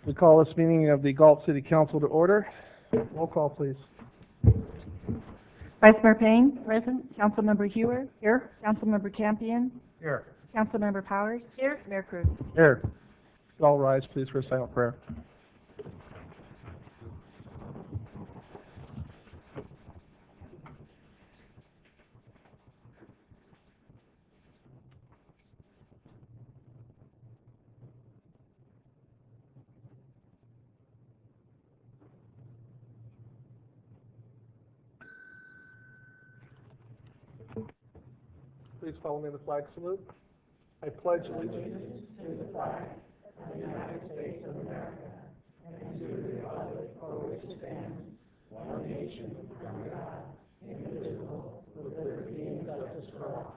We call this meeting of the Galt City Council to order. Roll call, please. Vice Mayor Payne. Present. Councilmember Hewer. Here. Councilmember Campion. Here. Councilmember Powers. Here. Mayor Cruz. Here. All rise, please, for a silent prayer. Please follow me in the flag salute. I pledge allegiance to the flag of the United States of America and to the republic for which it stands, one nation, under God, indivisible, with liberty and justice for all.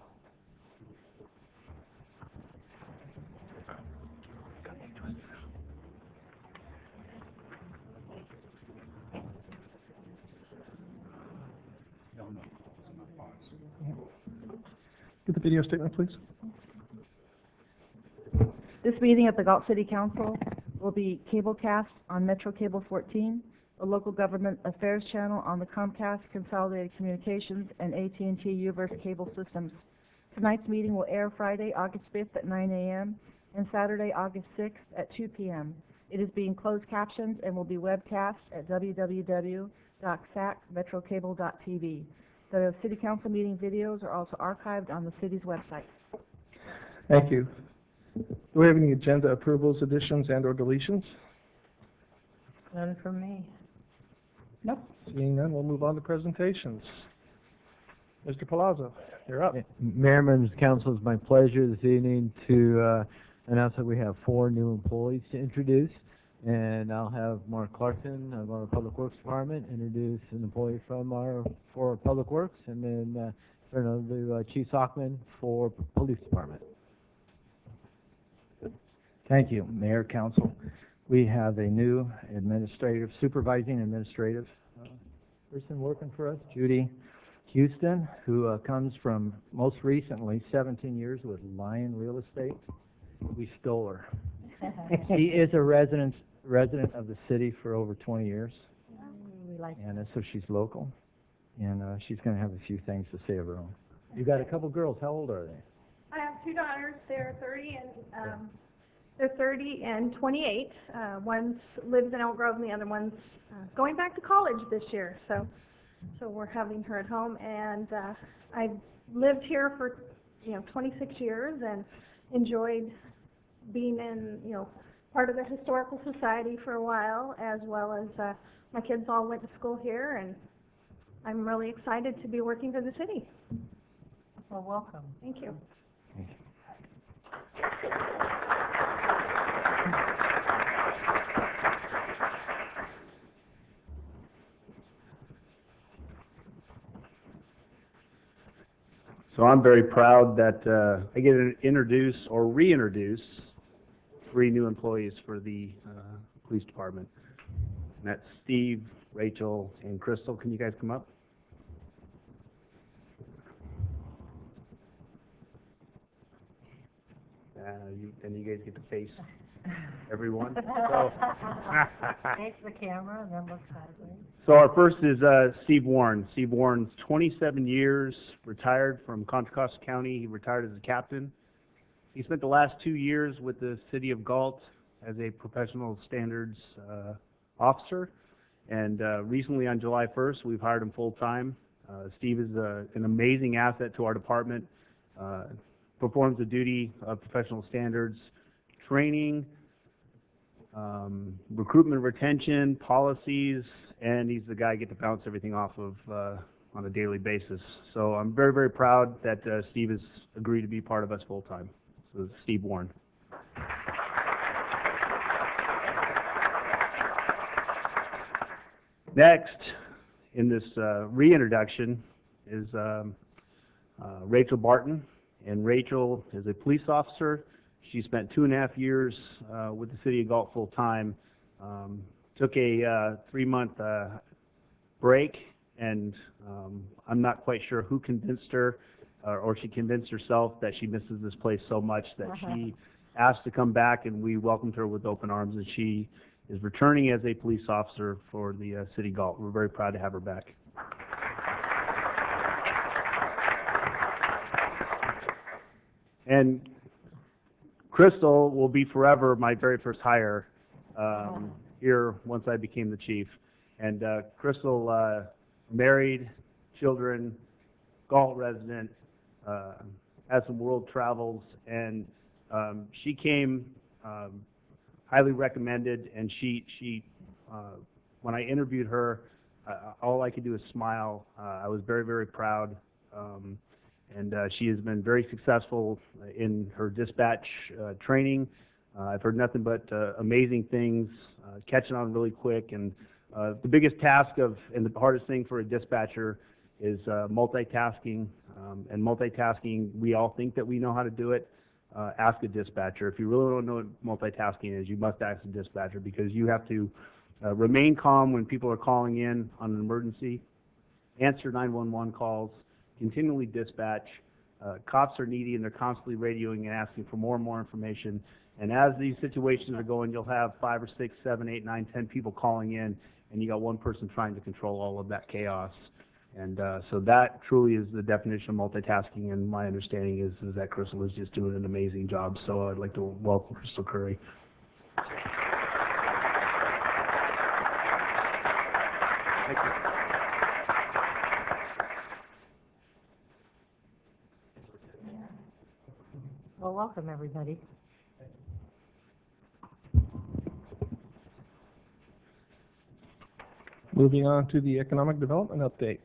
Get the video statement, please. This meeting of the Galt City Council will be cablecast on Metro Cable 14, the Local Government Affairs channel on the Comcast Consolidated Communications and AT&T Uverse cable systems. Tonight's meeting will air Friday, August 5th at 9 a.m. and Saturday, August 6th at 2 p.m. It is being closed captioned and will be webcast at www.sacmetrocable.tv. The City Council meeting videos are also archived on the city's website. Thank you. Do we have any agenda approvals, additions, and/or deletions? None from me. Nope. Seeing none, we'll move on to presentations. Mr. Palazzo, you're up. Mayor, members of council, it's my pleasure this evening to announce that we have 4 new employees to introduce. And I'll have Mark Clarkson of our Public Works Department introduce an employee from for Public Works, and then turn over to Chief Sockman for Police Department. Thank you, Mayor, Council. We have a new supervising administrative person working for us, Judy Houston, who comes from most recently 17 years with Lion Real Estate. We stole her. She is a resident of the city for over 20 years, and so she's local, and she's going to have a few things to say of her own. You got a couple girls. How old are they? I have 2 daughters. They're 30 and 28. One lives in Elk Grove, and the other one's going back to college this year. So we're having her at home, and I've lived here for 26 years and enjoyed being in part of the historical society for a while, as well as my kids all went to school here, and I'm really excited to be working for the city. Well, welcome. Thank you. Thank you. So I'm very proud that I get to introduce or reintroduce 3 new employees for the police department. And that's Steve, Rachel, and Crystal. Can you guys come up? And you guys get to face everyone. So, Face the camera and then look sideways. So our first is Steve Warren. Steve Warren's 27 years, retired from Contra Costa County. He retired as a captain. He spent the last 2 years with the city of Galt as a professional standards officer. And recently on July 1st, we've hired him full-time. Steve is an amazing asset to our department. Performs the duty of professional standards, training, recruitment, retention, policies, and he's the guy I get to bounce everything off of on a daily basis. So I'm very, very proud that Steve has agreed to be part of us full-time. So Steve Warren. Next, in this reintroduction, is Rachel Barton. And Rachel is a police officer. She spent 2.5 years with the city of Galt full-time. Took a 3-month break, and I'm not quite sure who convinced her, or she convinced herself that she misses this place so much that she asked to come back, and we welcomed her with open arms, and she is returning as a police officer for the City of Galt. We're very proud to have her back. And Crystal will be forever my very first hire here once I became the chief. And Crystal, married, children, Galt resident, has some world travels, and she came highly recommended. And she when I interviewed her, all I could do is smile. I was very, very proud. And she has been very successful in her dispatch training. I've heard nothing but amazing things, catching on really quick. And the biggest task and the hardest thing for a dispatcher is multitasking. And multitasking, we all think that we know how to do it. Ask a dispatcher. If you really don't know what multitasking is, you must ask a dispatcher, because you have to remain calm when people are calling in on an emergency, answer 911 calls, continually dispatch. Cops are needy, and they're constantly radioing and asking for more and more information. And as these situations are going, you'll have 5 or 6, 7, 8, 9, 10 people calling in, and you got one person trying to control all of that chaos. And so that truly is the definition of multitasking, and my understanding is that Crystal is just doing an amazing job. So I'd like to welcome Crystal Curry. Thank you. Well, welcome, everybody. Moving on to the economic development update.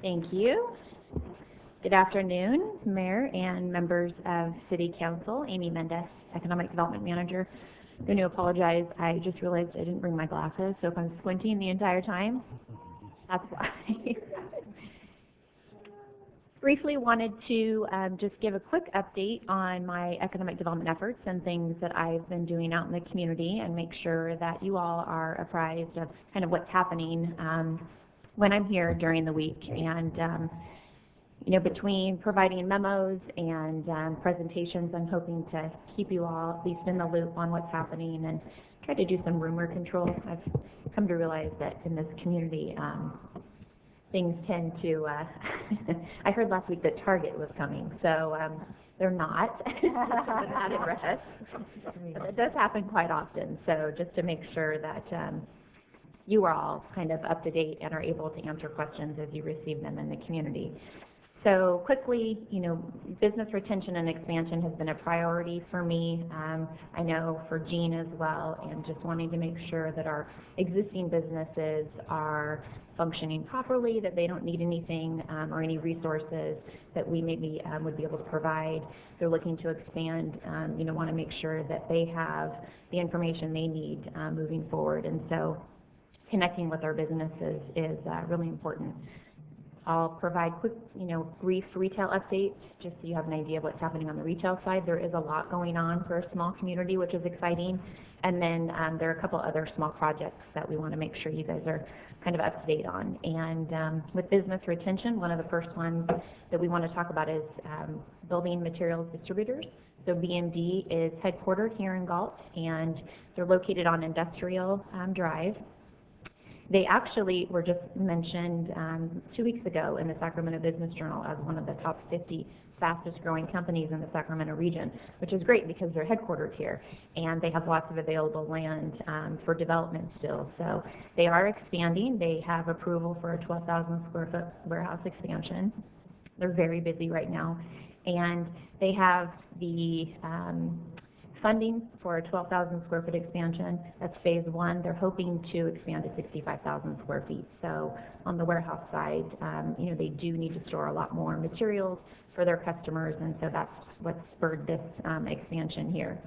Thank you. Good afternoon, Mayor and members of City Council. Amy Mendez, Economic Development Manager. I'm going to apologize. I just realized I didn't bring my glasses, so if I'm squinting the entire time, that's why. Briefly wanted to just give a quick update on my economic development efforts and things that I've been doing out in the community, and make sure that you all are apprised of kind of what's happening when I'm here during the week. And you know, between providing memos and presentations, I'm hoping to keep you all at least in the loop on what's happening and try to do some rumor control. I've come to realize that in this community, things tend to, I heard last week that Target was coming, so they're not. An added risk. But that does happen quite often, so just to make sure that you are all kind of up to date and are able to answer questions as you receive them in the community. So quickly, you know, business retention and expansion has been a priority for me. I know for Jean as well, and just wanting to make sure that our existing businesses are functioning properly, that they don't need anything or any resources that we maybe would be able to provide. They're looking to expand, you know, want to make sure that they have the information they need moving forward. And so connecting with our businesses is really important. I'll provide quick, you know, brief retail updates just so you have an idea of what's happening on the retail side. There is a lot going on for a small community, which is exciting. And then there are a couple other small projects that we want to make sure you guys are kind of up to date on. And with business retention, one of the first ones that we want to talk about is building materials distributors. So B&D is headquartered here in Galt, and they're located on Industrial Drive. They actually were just mentioned 2 weeks ago in the Sacramento Business Journal as one of the top 50 fastest growing companies in the Sacramento region, which is great because they're headquartered here and they have lots of available land for development still. So they are expanding. They have approval for a 12,000 square foot warehouse expansion. They're very busy right now. And they have the funding for a 12,000 square foot expansion. That's phase one. They're hoping to expand to 65,000 square feet. So on the warehouse side, you know, they do need to store a lot more materials for their customers, and so that's what spurred this expansion here.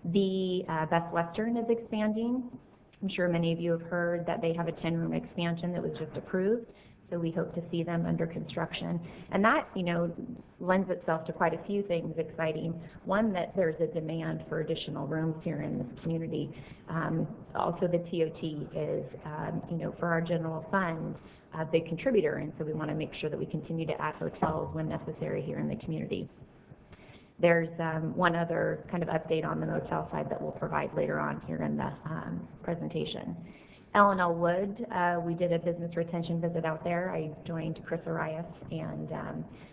The Best Western is expanding. I'm sure many of you have heard that they have a 10-room expansion that was just approved. So we hope to see them under construction. And that, you know, lends itself to quite a few things exciting. One, that there's a demand for additional rooms here in this community. Also, the TOT is, you know, for our general fund, a big contributor, and so we want to make sure that we continue to add hotels when necessary here in the community. There's one other kind of update on the motel side that we'll provide later on here in the presentation. L&L Wood, we did a business retention visit out there. I joined Chris Arias and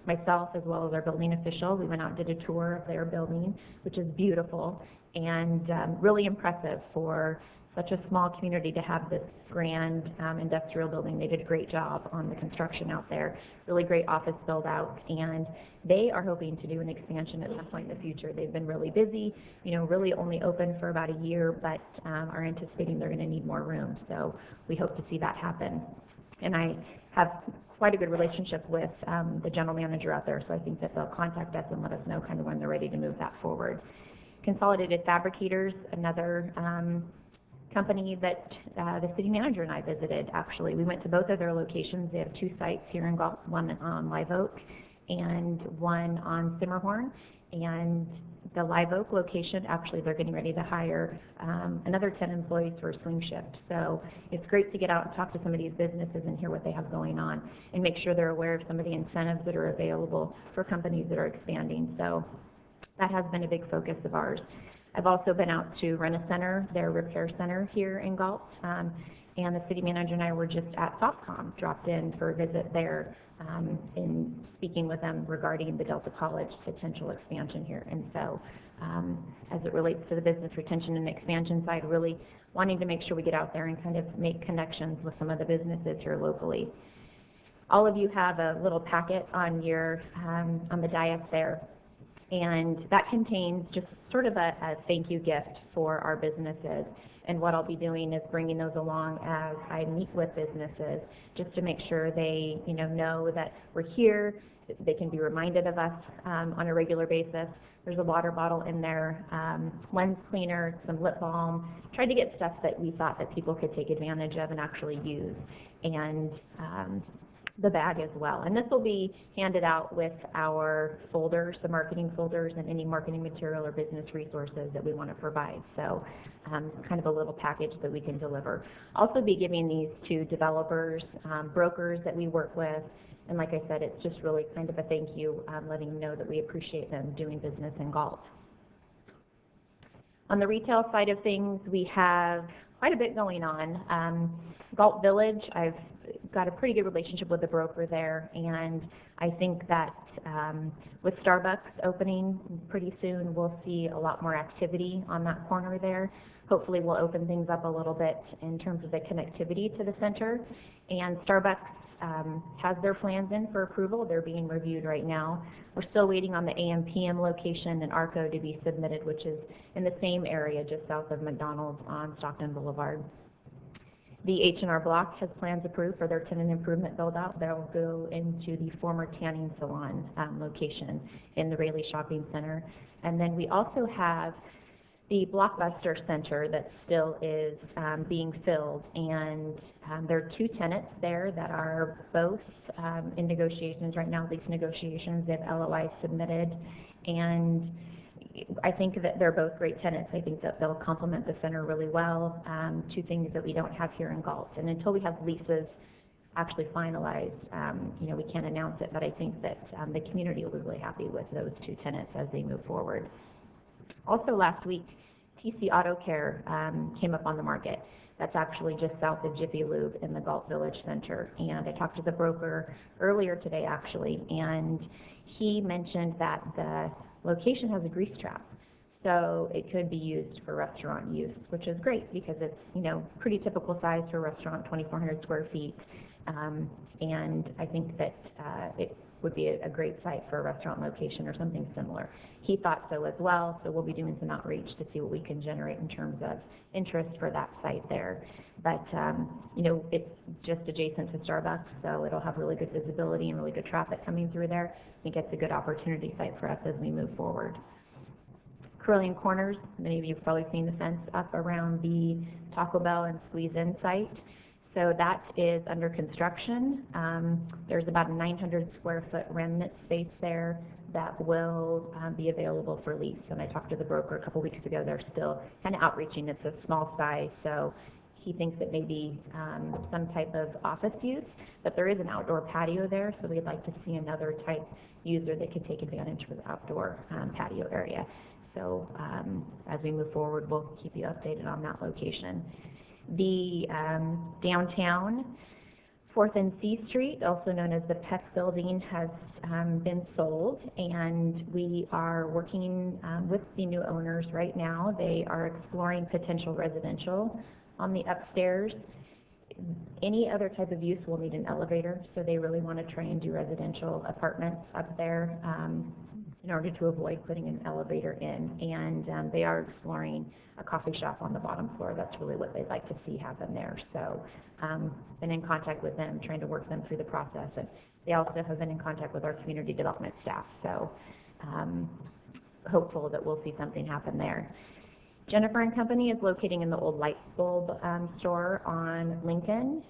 myself, as well as our building official. We went out and did a tour of their building, which is beautiful and really impressive for such a small community to have this grand industrial building. They did a great job on the construction out there. Really great office build out, and they are hoping to do an expansion at some point in the future. They've been really busy, really only open for about a year, but are anticipating they're going to need more room. So we hope to see that happen. And I have quite a good relationship with the general manager out there, so I think that they'll contact us and let us know kind of when they're ready to move that forward. Consolidated Fabricators, another company that the city manager and I visited, actually. We went to both of their locations. They have 2 sites here in Galt, one on Live Oak and one on Simmerhorn. And the Live Oak location, actually, they're getting ready to hire another 10 employees for a swing shift. So it's great to get out and talk to some of these businesses and hear what they have going on and make sure they're aware of some of the incentives that are available for companies that are expanding. So that has been a big focus of ours. I've also been out to Rent-A-Center, their repair center here in Galt, and the city manager and I were just at SoftCom, dropped in for a visit there in speaking with them regarding the Delta College potential expansion here. And so as it relates to the business retention and expansion side, really wanting to make sure we get out there and kind of make connections with some of the businesses here locally. All of you have a little packet on your on the dais there, and that contains just sort of a thank you gift for our businesses. And what I'll be doing is bringing those along as I meet with businesses, just to make sure they know that we're here, they can be reminded of us on a regular basis. There's a water bottle in there, lens cleaner, some lip balm. Tried to get stuff that we thought that people could take advantage of and actually use. And the bag as well. And this will be handed out with our folders, the marketing folders, and any marketing material or business resources that we want to provide. So kind of a little package that we can deliver. Also be giving these to developers, brokers that we work with, and like I said, it's just really kind of a thank you, letting them know that we appreciate them doing business in Galt. On the retail side of things, we have quite a bit going on. Galt Village, I've got a pretty good relationship with the broker there, and I think that with Starbucks opening pretty soon, we'll see a lot more activity on that corner there. Hopefully we'll open things up a little bit in terms of the connectivity to the center. And Starbucks has their plans in for approval. They're being reviewed right now. We're still waiting on the AM/PM location and ARCO to be submitted, which is in the same area just south of McDonald's on Stockton Boulevard. The H&R Block has plans approved for their tenant improvement build-out. They'll go into the former tanning salon location in the Raleigh Shopping Center. And then we also have the Blockbuster Center that still is being filled, and there are 2 tenants there that are both in negotiations right now, lease negotiations. They have LOIs submitted, and I think that they're both great tenants. I think that they'll complement the center really well, 2 things that we don't have here in Galt. And until we have leases actually finalized, we can't announce it, but I think that the community will be really happy with those 2 tenants as they move forward. Also last week, TC Auto Care came up on the market. That's actually just south of Jiffy Lube in the Galt Village Center. And I talked to the broker earlier today, actually, and he mentioned that the location has a grease trap, so it could be used for restaurant use, which is great because it's pretty typical size for a restaurant, 2,400 square feet, and I think that it would be a great site for a restaurant location or something similar. He thought so as well, so we'll be doing some outreach to see what we can generate in terms of interest for that site there. But it's just adjacent to Starbucks, so it'll have really good visibility and really good traffic coming through there. I think it's a good opportunity site for us as we move forward. Carillion Corners, many of you have probably seen the fence up around the Taco Bell and Squeeze In site. So that is under construction. There's about a 900 square foot remnant space there that will be available for lease. And I talked to the broker a couple weeks ago. They're still kind of outreaching. It's a small size, so he thinks it may be some type of office use, but there is an outdoor patio there, so we'd like to see another type user that could take advantage of the outdoor patio area. So as we move forward, we'll keep you updated on that location. The downtown 4th and C Street, also known as the PEC building, has been sold, and we are working with the new owners right now. They are exploring potential residential on the upstairs. Any other type of use will need an elevator, so they really want to try and do residential apartments up there in order to avoid putting an elevator in. And they are exploring a coffee shop on the bottom floor. That's really what they'd like to see happen there. So been in contact with them, trying to work them through the process. And they also have been in contact with our community development staff. So hopeful that we'll see something happen there. Jennifer and Company is locating in the old light bulb store on Lincoln.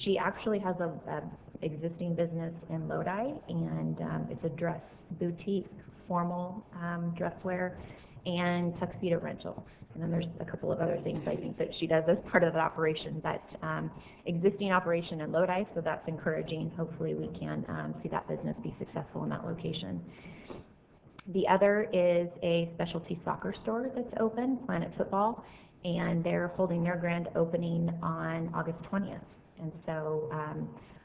She actually has a existing business in Lodi, and it's a dress boutique, formal dress wear, and tuxedo rental. And then there's a couple of other things I think that she does as part of the operation, but existing operation in Lodi, so that's encouraging. Hopefully we can see that business be successful in that location. The other is a specialty soccer store that's open, Planet Football, and they're holding their grand opening on August 20th. And so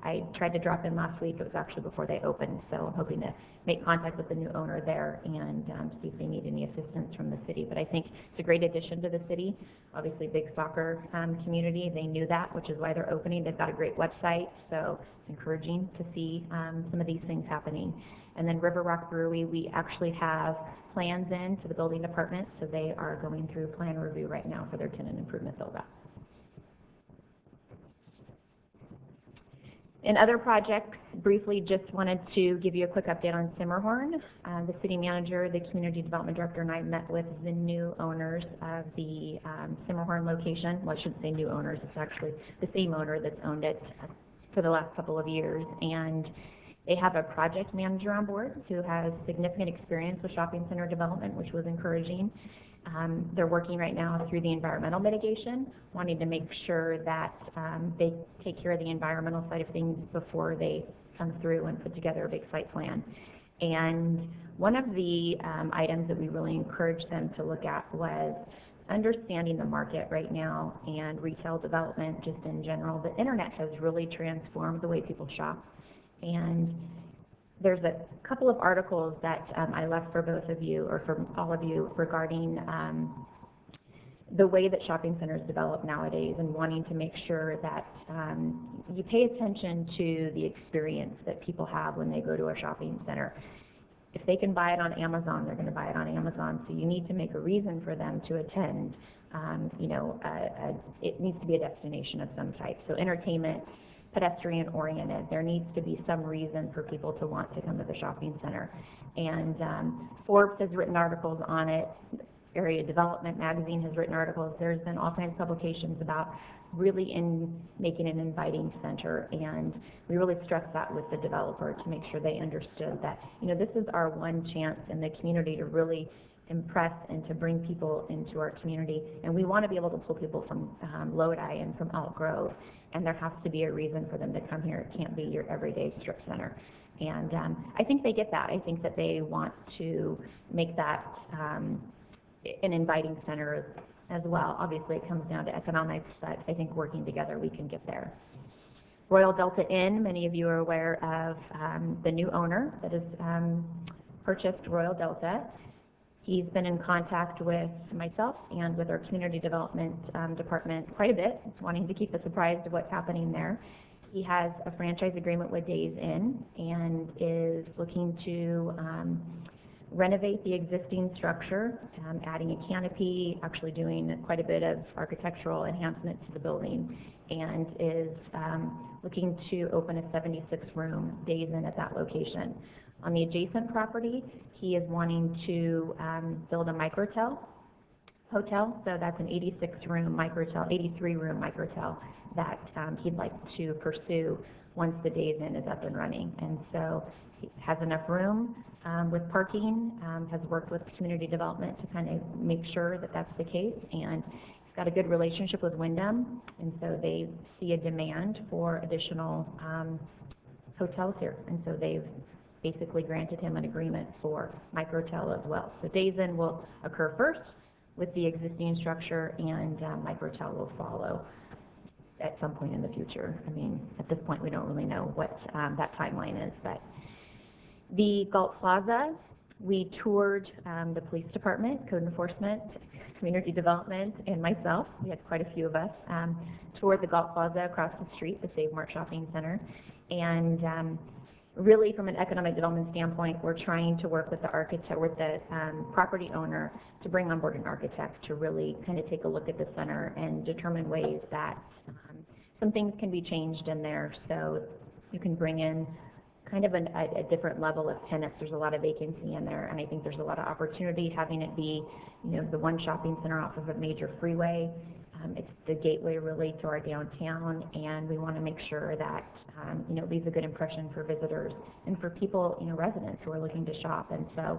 I tried to drop in last week. It was actually before they opened, so I'm hoping to make contact with the new owner there and see if they need any assistance from the city. But I think it's a great addition to the city. Obviously, big soccer community. They knew that, which is why they're opening. They've got a great website, so it's encouraging to see some of these things happening. And then River Rock Brewery, we actually have plans in to the building department, so they are going through plan review right now for their tenant improvement build-out. In other projects, briefly just wanted to give you a quick update on Simmerhorn. The city manager, the community development director, and I met with the new owners of the Simmerhorn location. Well, I shouldn't say new owners, it's actually the same owner that's owned it for the last couple of years. And they have a project manager on board who has significant experience with shopping center development, which was encouraging. They're working right now through the environmental mitigation, wanting to make sure that they take care of the environmental side of things before they come through and put together a big site plan. And one of the items that we really encouraged them to look at was understanding the market right now and retail development just in general. The internet has really transformed the way people shop. And there's a couple of articles that I left for both of you, or for all of you, regarding the way that shopping centers develop nowadays, and wanting to make sure that you pay attention to the experience that people have when they go to a shopping center. If they can buy it on Amazon, they're going to buy it on Amazon, so you need to make a reason for them to attend. It needs to be a destination of some type. So entertainment, pedestrian-oriented. There needs to be some reason for people to want to come to the shopping center. And Forbes has written articles on it. Area Development Magazine has written articles. There's been all kinds of publications about really making an inviting center. And we really stressed that with the developer to make sure they understood that, this is our one chance in the community to really impress and to bring people into our community. And we want to be able to pull people from Lodi and from Elk Grove. And there has to be a reason for them to come here. It can't be your everyday strip center. And I think they get that. I think that they want to make that an inviting center as well. Obviously, it comes down to economics, but I think working together we can get there. Royal Delta Inn, many of you are aware of the new owner that has purchased Royal Delta. He's been in contact with myself and with our community development department quite a bit, wanting to keep us apprised of what's happening there. He has a franchise agreement with Days Inn and is looking to renovate the existing structure, adding a canopy, actually doing quite a bit of architectural enhancement to the building, and is looking to open a 76-room Days Inn at that location. On the adjacent property, he is wanting to build a microtel hotel, so that's an 86-room microtel, 83-room microtel that he'd like to pursue once the Days Inn is up and running. And so he has enough room with parking, has worked with community development to kind of make sure that that's the case, and got a good relationship with Wyndham, and so they see a demand for additional hotels here, and so they've basically granted him an agreement for microtel as well. So Days Inn will occur first with the existing structure, and microtel will follow at some point in the future. I mean, at this point, we don't really know what that timeline is, but the Galt Plaza, we toured the police department, code enforcement, community development, and myself. We had quite a few of us toured the Galt Plaza across the street, the Save Mart Shopping Center, and really, from an economic development standpoint, we're trying to work with the architect, with the property owner, to bring on board an architect to really kind of take a look at the center and determine ways that some things can be changed in there, so you can bring in kind of a different level of tenants. There's a lot of vacancy in there, and I think there's a lot of opportunity having it be, you know, the one shopping center off of a major freeway. It's the gateway really to our downtown, and we want to make sure that, you know, it leaves a good impression for visitors and for people, you know, residents who are looking to shop. And so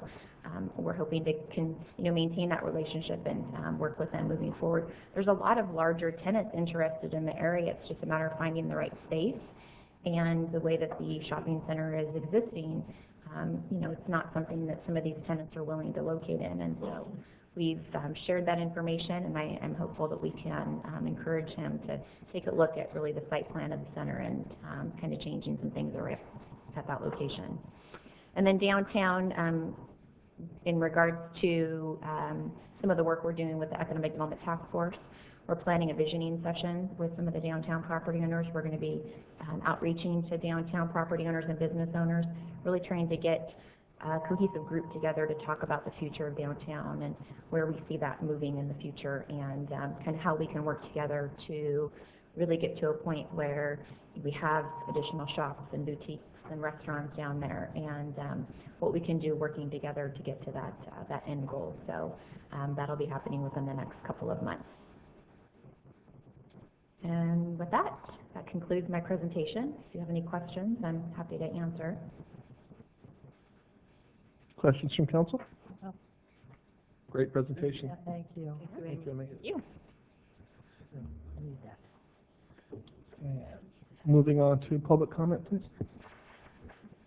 we're hoping to, you know, maintain that relationship and work with them moving forward. There's a lot of larger tenants interested in the area. It's just a matter of finding the right space. And the way that the shopping center is existing, you know, it's not something that some of these tenants are willing to locate in. And so we've shared that information, and I am hopeful that we can encourage him to take a look at really the site plan of the center and kind of changing some things around at that location. And then downtown, in regards to some of the work we're doing with the Economic Development Task Force, we're planning a visioning session with some of the downtown property owners. We're going to be outreaching to downtown property owners and business owners, really trying to get a cohesive group together to talk about the future of downtown and where we see that moving in the future, and kind of how we can work together to really get to a point where we have additional shops and boutiques and restaurants down there, and what we can do working together to get to that end goal. So that'll be happening within the next couple of months. And with that, that concludes my presentation. If you have any questions, I'm happy to answer. Questions from council? No. Great presentation. Yeah, thank you. Thank you, Amy. You. I need that. Okay. Moving on to public comment, please.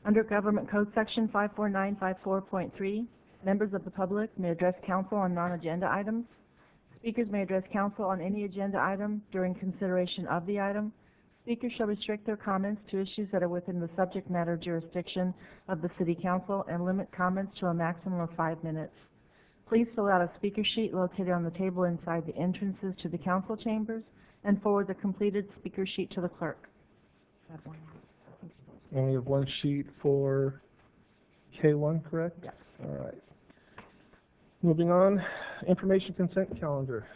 Under Government Code Section 54954.3, members of the public may address council on non-agenda items. Speakers may address council on any agenda item during consideration of the item. Speakers shall restrict their comments to issues that are within the subject matter jurisdiction of the City Council and limit comments to a maximum of 5 minutes. Please fill out a speaker sheet located on the table inside the entrances to the council chambers and forward the completed speaker sheet to the clerk. And we have one sheet for K1, correct? Yes. All right. Moving on, information consent calendar.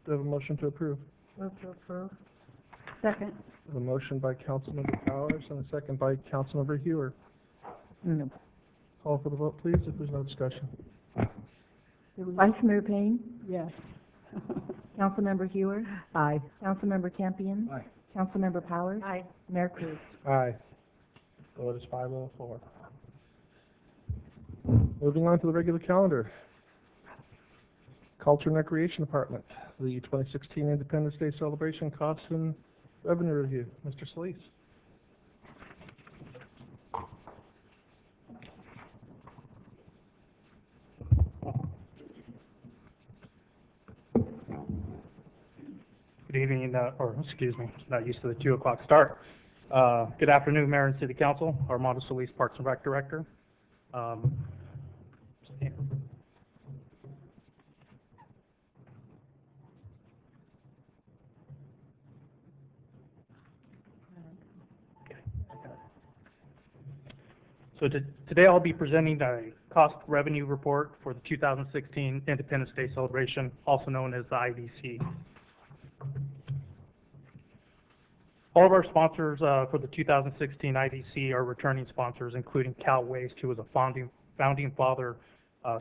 Do I have a motion to approve? Move to approve. Second. I have a motion by Councilmember Powers and a second by Councilmember Hewer. No. Call for the vote, please, if there's no discussion. Vice Mayor Payne. Yes. Councilmember Hewer. Aye. Councilmember Campion. Aye. Councilmember Powers. Aye. Mayor Cruz. Aye. Vote is 504. Moving on to the regular calendar. Culture and Recreation Department, the 2016 Independence Day Celebration Costs and Revenue Review. Mr. Solis. Good evening, or excuse me, not used to the 2 o'clock start. Good afternoon, Mayor and City Council. Armando Solis, Parks and Rec Director. So today I'll be presenting a cost revenue report for the 2016 Independence Day celebration, also known as the IDC. All of our sponsors for the 2016 IDC are returning sponsors, including Cal Waste, who was a founding father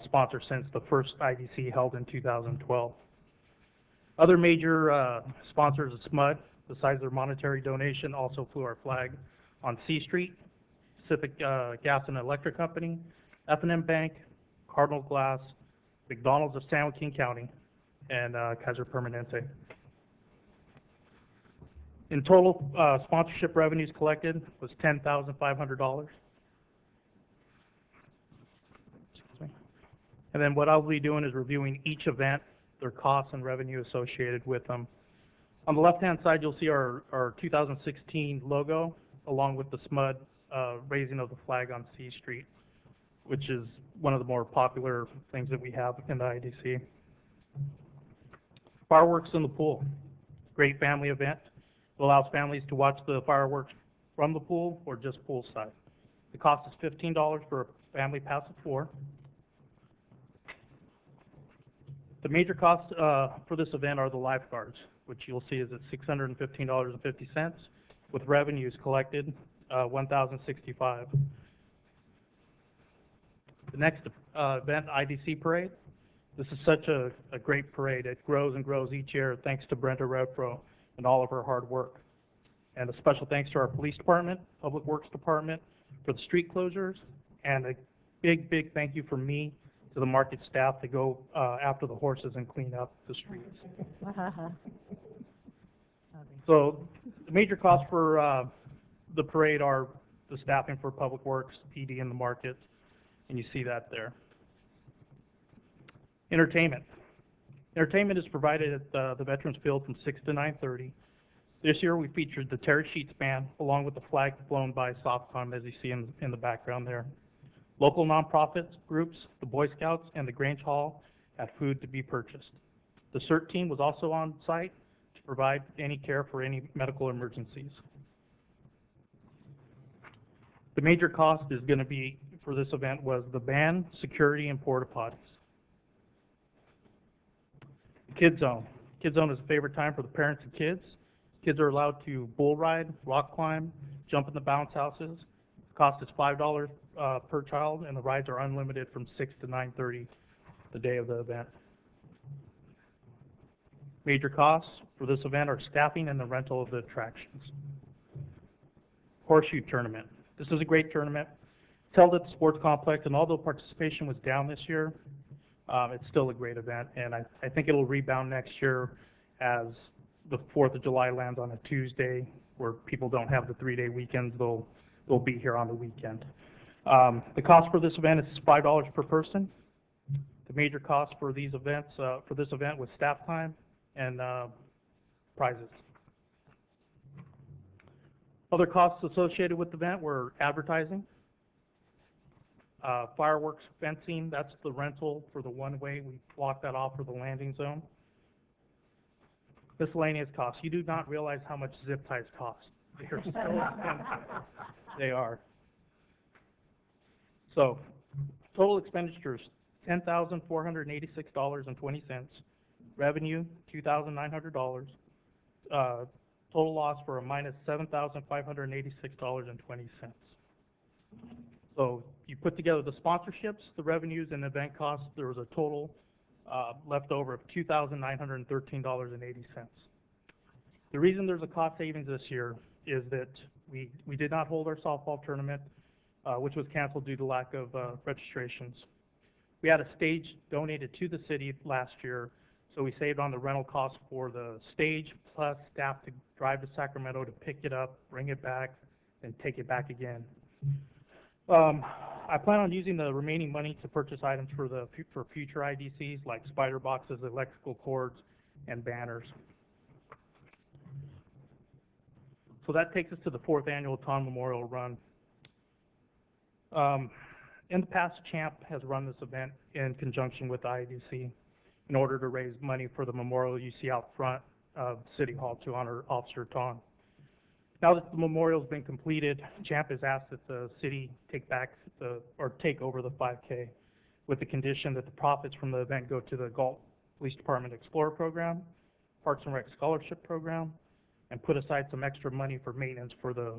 sponsor since the first IDC held in 2012. Other major sponsors of SMUD, besides their monetary donation, also flew our flag on C Street, Pacific Gas and Electric Company, F&M Bank, Cardinal Glass, McDonald's of San Joaquin County, and Kaiser Permanente. In total, sponsorship revenues collected was $10,500. And then what I'll be doing is reviewing each event, their costs and revenue associated with them. On the left-hand side, you'll see our 2016 logo, along with the SMUD raising of the flag on C Street, which is one of the more popular things that we have in the IDC. Fireworks in the pool, great family event. It allows families to watch the fireworks from the pool or just poolside. The cost is $15 for a family pass of 4. The major costs for this event are the lifeguards, which you'll see is at $615.50, with revenues collected $1,065. The next event, IDC Parade. This is such a great parade. It grows and grows each year thanks to Brenda Redfro and all of her hard work. And a special thanks to our police department, public works department for the street closures, and a big, big thank you from me to the market staff to go after the horses and clean up the streets. So the major costs for the parade are the staffing for public works, PD in the market, and you see that there. Entertainment. Entertainment is provided at the Veterans Field from 6 to 9:30. This year we featured the Terry Sheets Band along with the flag flown by SOFCOM, as you see in the background there. Local nonprofits groups, the Boy Scouts, and the Grange Hall had food to be purchased. The CERT team was also on site to provide any care for any medical emergencies. The major cost is going to be, for this event, was the band, security, and porta potties. The Kids Zone. Kids Zone is a favorite time for the parents and kids. Kids are allowed to bull ride, rock climb, jump in the bounce houses. The cost is $5 per child, and the rides are unlimited from 6 to 9:30 the day of the event. Major costs for this event are staffing and the rental of the attractions. Horseshoe Tournament. This is a great tournament. It's held at the sports complex, and although participation was down this year, it's still a great event, and I think it'll rebound next year as the 4th of July lands on a Tuesday, where people don't have the 3-day weekends. They'll be here on the weekend. The cost for this event is $5 per person. The major cost for these events, for this event, was staff time and prizes. Other costs associated with the event were advertising, fireworks, fencing. That's the rental for the one-way. We blocked that off for the landing zone. Miscellaneous costs. You do not realize how much zip ties cost. They are so expensive. They are. So, total expenditures, $10,486.20. Revenue, $2,900. Total loss for a minus $7,586.20. So you put together the sponsorships, the revenues, and event costs. There was a total left over of $2,913.80. The reason there's a cost savings this year is that we did not hold our softball tournament, which was canceled due to lack of registrations. We had a stage donated to the city last year, so we saved on the rental cost for the stage, plus staff to drive to Sacramento to pick it up, bring it back, and take it back again. I plan on using the remaining money to purchase items for future IDCs, like spider boxes, electrical cords, and banners. So that takes us to the 4th annual Ton Memorial Run. In the past, CHAMP has run this event in conjunction with the IDC in order to raise money for the memorial you see out front of City Hall to honor Officer Ton. Now that the memorial has been completed, CHAMP has asked that the city take over the 5K with the condition that the profits from the event go to the Galt Police Department Explorer Program, Parks and Rec Scholarship Program, and put aside some extra money for maintenance for the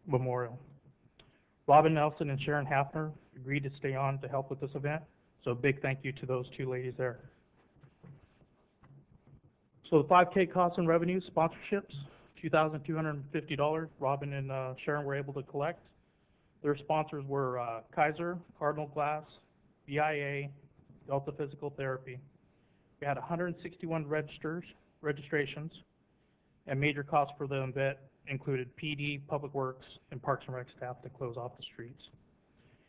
memorial. Robin Nelson and Sharon Hafner agreed to stay on to help with this event, so a big thank you to those two ladies there. So the 5K costs and revenues, sponsorships, $2,250. Robin and Sharon were able to collect. Their sponsors were Kaiser, Cardinal Glass, BIA, Delta Physical Therapy. We had 161 registrations, and major costs for the event included PD, Public Works, and Parks and Rec staff to close off the streets.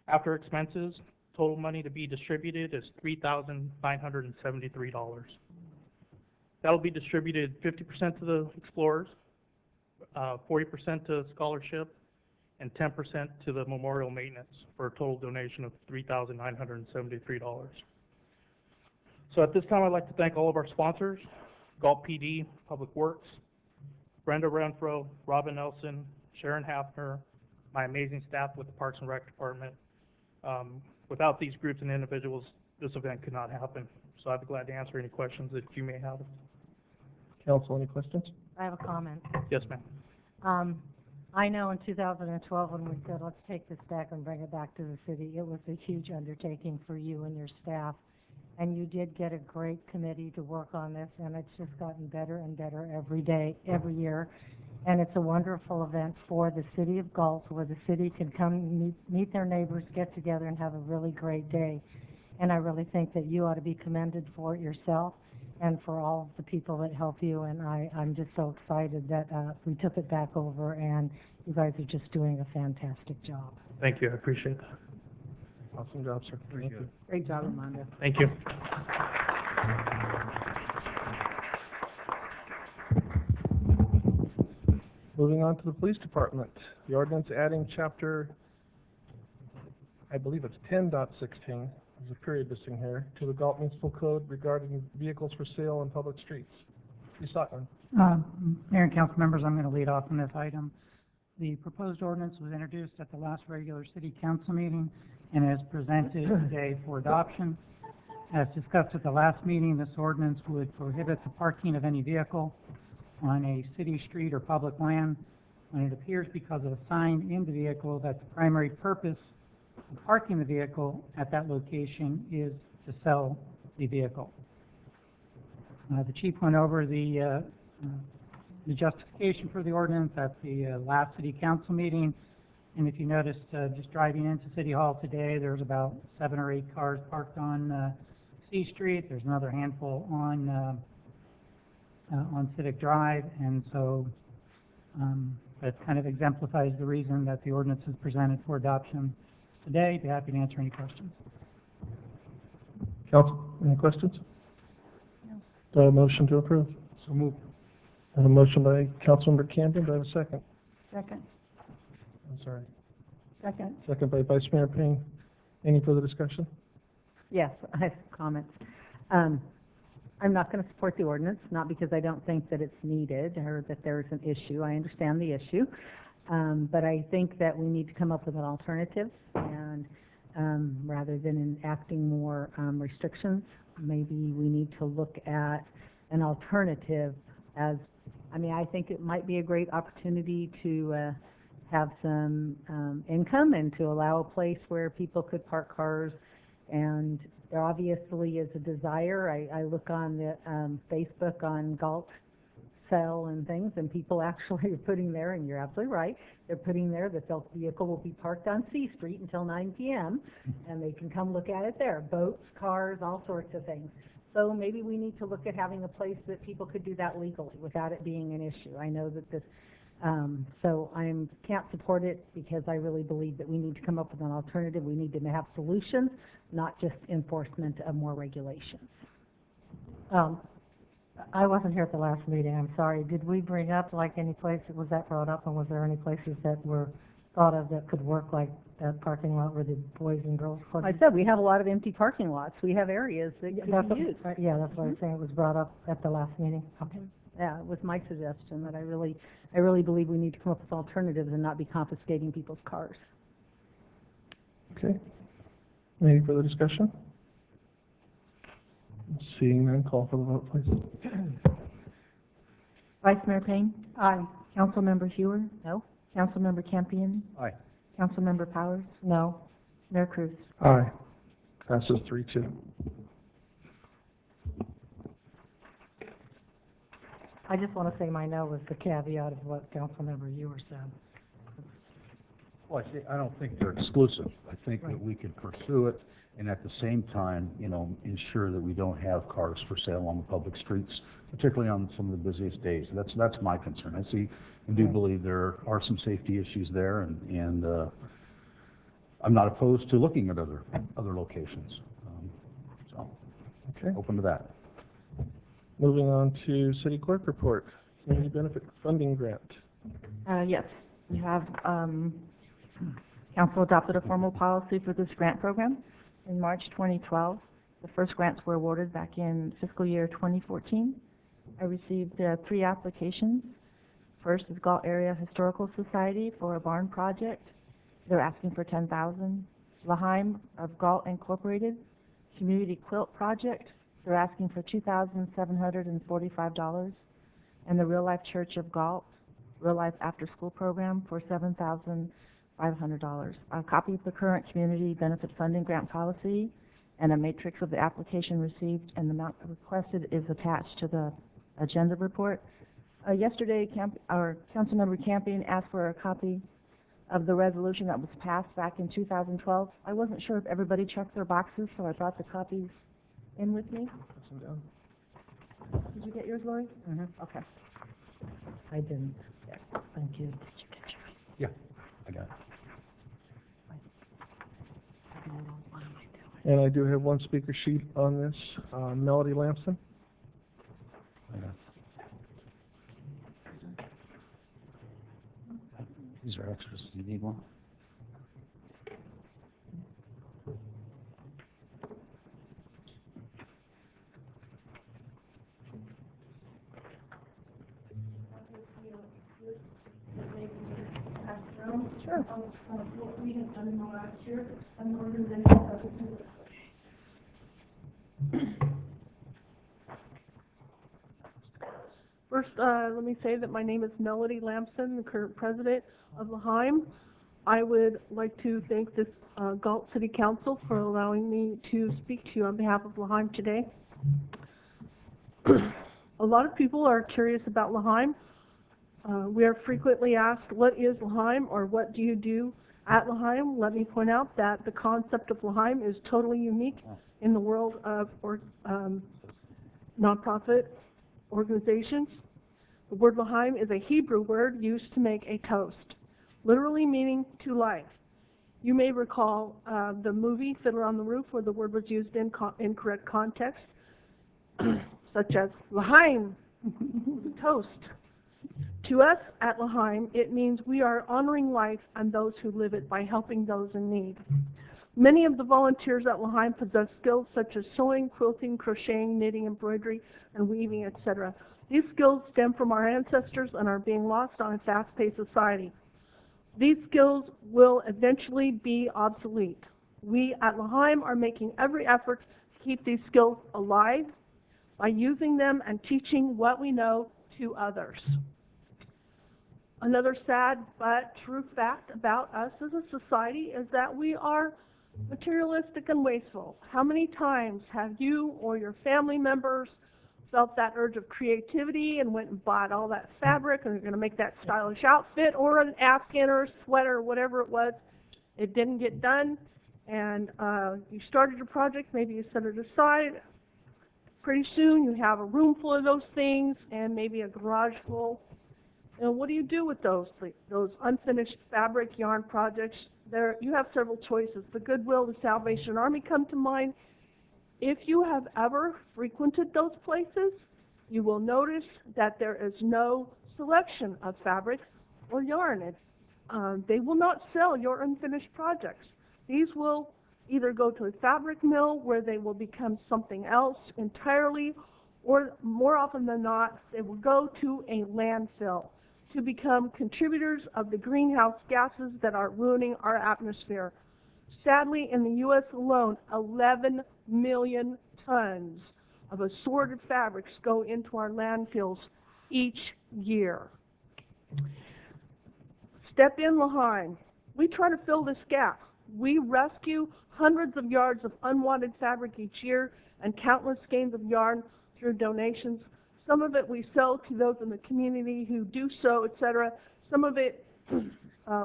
After expenses, total money to be distributed is $3,973. That'll be distributed 50% to the explorers, 40% to scholarship, and 10% to the memorial maintenance, for a total donation of $3,973. So at this time, I'd like to thank all of our sponsors, Galt PD, Public Works, Brenda Renfro, Robin Nelson, Sharon Hafner, my amazing staff with the Parks and Rec Department. Without these groups and individuals, this event could not happen. So I'd be glad to answer any questions that you may have. Council, any questions? I have a comment. Yes, ma'am. I know in 2012 when we said, let's take this back and bring it back to the city, it was a huge undertaking for you and your staff. And you did get a great committee to work on this, and it's just gotten better and better every day, every year. And it's a wonderful event for the city of Galt, where the city can come meet their neighbors, get together, and have a really great day. And I really think that you ought to be commended for it yourself and for all of the people that help you. And I'm just so excited that we took it back over, and you guys are just doing a fantastic job. Thank you. I appreciate that. Awesome job, sir. Thank you. Great job, Armando. Thank you. Moving on to the police department. The ordinance adding chapter, I believe it's 10.16, there's a period missing here, to the Galt Municipal Code regarding vehicles for sale on public streets. Chief Stockman. Mayor and council members, I'm going to lead off on this item. The proposed ordinance was introduced at the last regular city council meeting and is presented today for adoption. As discussed at the last meeting, this ordinance would prohibit the parking of any vehicle on a city street or public land when it appears because of a sign in the vehicle that the primary purpose of parking the vehicle at that location is to sell the vehicle. The chief went over the justification for the ordinance at the last city council meeting. And if you noticed, just driving into City Hall today, there's about 7 or 8 cars parked on C Street. There's another handful on Civic Drive, and so that kind of exemplifies the reason that the ordinance is presented for adoption today. Be happy to answer any questions. Council, any questions? No. Do I have a motion to approve? So moved. I have a motion by Councilmember Camden. Do I have a second? Second. I'm sorry. Second. Second by Vice Mayor Payne. Any further discussion? Yes, I have comments. I'm not going to support the ordinance, not because I don't think that it's needed or that there's an issue. I understand the issue. But I think that we need to come up with an alternative, and rather than enacting more restrictions, maybe we need to look at an alternative as, I mean, I think it might be a great opportunity to have some income and to allow a place where people could park cars. And there obviously is a desire. I look on the Facebook on Galt sell and things, and people actually are putting there, and you're absolutely right, they're putting there that the vehicle will be parked on C Street until 9 p.m. and they can come look at it there. Boats, cars, all sorts of things. So maybe we need to look at having a place that people could do that legally without it being an issue. I know that this, so I can't support it because I really believe that we need to come up with an alternative. We need to have solutions, not just enforcement of more regulations. I wasn't here at the last meeting, I'm sorry. Did we bring up, like, any place, was that brought up, and was there any places that were thought of that could work, like that parking lot where the Boys and Girls Club? I said we have a lot of empty parking lots. We have areas that could be used. Yeah, that's what I'm saying, it was brought up at the last meeting. Okay. Yeah, it was my suggestion that I really believe we need to come up with alternatives and not be confiscating people's cars. Okay. Any further discussion? Seeing none, call for the vote, please. Vice Mayor Payne? Aye. Councilmember Hewer? No. Councilmember Campion? Aye. Councilmember Powers? No. Mayor Cruz? Aye. Passes 3-2. I just want to say my no was the caveat of what Councilmember Ewer said. Well, I don't think they're exclusive. I think that we can pursue it and at the same time, ensure that we don't have cars for sale on the public streets, particularly on some of the busiest days. That's my concern. I see and do believe there are some safety issues there, and I'm not opposed to looking at other locations. Okay. Open to that. Moving on to city clerk report, community benefit funding grant. Yes, we have, council adopted a formal policy for this grant program in March 2012. The first grants were awarded back in fiscal year 2014. I received 3 applications. First is Galt Area Historical Society for a barn project. They're asking for $10,000. Laheim of Galt Incorporated Community Quilt Project. They're asking for $2,745. And the Real Life Church of Galt Real Life After School Program for $7,500. A copy of the current community benefit funding grant policy and a matrix of the application received and the amount requested is attached to the agenda report. Yesterday, our Councilmember Campion asked for a copy of the resolution that was passed back in 2012. I wasn't sure if everybody checked their boxes, so I brought the copies in with me. Pass them down. Did you get yours, Lori? Mm-hmm. Okay. I didn't. Thank you. Did you get yours? Yeah, I got it. And I do have one speaker sheet on this, Melody Lamson. I got it. These are extras. Do you need one? Sure. What we have done in the last year, an organization First, let me say that my name is Melody Lamson, the current president of Laheim. I would like to thank this Galt City Council for allowing me to speak to you on behalf of Laheim today. A lot of people are curious about Laheim. We are frequently asked, what is Laheim, or what do you do at Laheim? Let me point out that the concept of Laheim is totally unique in the world of nonprofit organizations. The word Laheim is a Hebrew word used to make a toast, literally meaning to life. You may recall the movie Fiddler on the Roof, where the word was used in incorrect context, such as Laheim, toast. To us at Laheim, it means we are honoring life and those who live it by helping those in need. Many of the volunteers at Laheim possess skills such as sewing, quilting, crocheting, knitting, embroidery, and weaving, etc. These skills stem from our ancestors and are being lost on a fast-paced society. These skills will eventually be obsolete. We at Laheim are making every effort to keep these skills alive by using them and teaching what we know to others. Another sad but true fact about us as a society is that we are materialistic and wasteful. How many times have you or your family members felt that urge of creativity and went and bought all that fabric and you're going to make that stylish outfit or an Afghan or a sweater or whatever it was? It didn't get done, and you started your project, maybe you set it aside. Pretty soon you have a room full of those things and maybe a garage full. And what do you do with those unfinished fabric yarn projects? You have several choices. The Goodwill, the Salvation Army come to mind. If you have ever frequented those places, you will notice that there is no selection of fabrics or yarn. They will not sell your unfinished projects. These will either go to a fabric mill where they will become something else entirely, or more often than not, they will go to a landfill to become contributors of the greenhouse gases that are ruining our atmosphere. Sadly, in the U.S. alone, 11 million tons of assorted fabrics go into our landfills each year. Step in, Laheim. We try to fill this gap. We rescue hundreds of yards of unwanted fabric each year and countless skeins of yarn through donations. Some of it we sell to those in the community who do so, etc. Some of it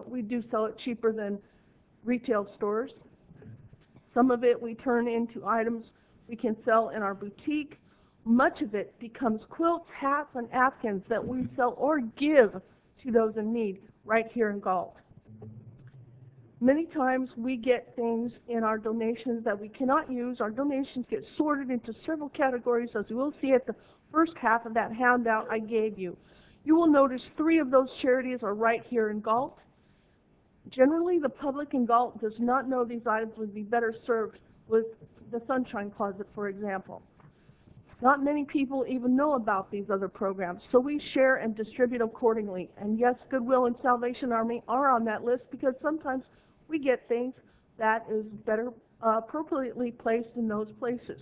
we do sell it cheaper than retail stores. Some of it we turn into items we can sell in our boutique. Much of it becomes quilts, hats, and afghans that we sell or give to those in need right here in Galt. Many times we get things in our donations that we cannot use. Our donations get sorted into several categories, as you will see at the first half of that handout I gave you. You will notice 3 of those charities are right here in Galt. Generally, the public in Galt does not know these items would be better served with the Sunshine Closet, for example. Not many people even know about these other programs, so we share and distribute accordingly. And yes, Goodwill and Salvation Army are on that list because sometimes we get things that is better appropriately placed in those places.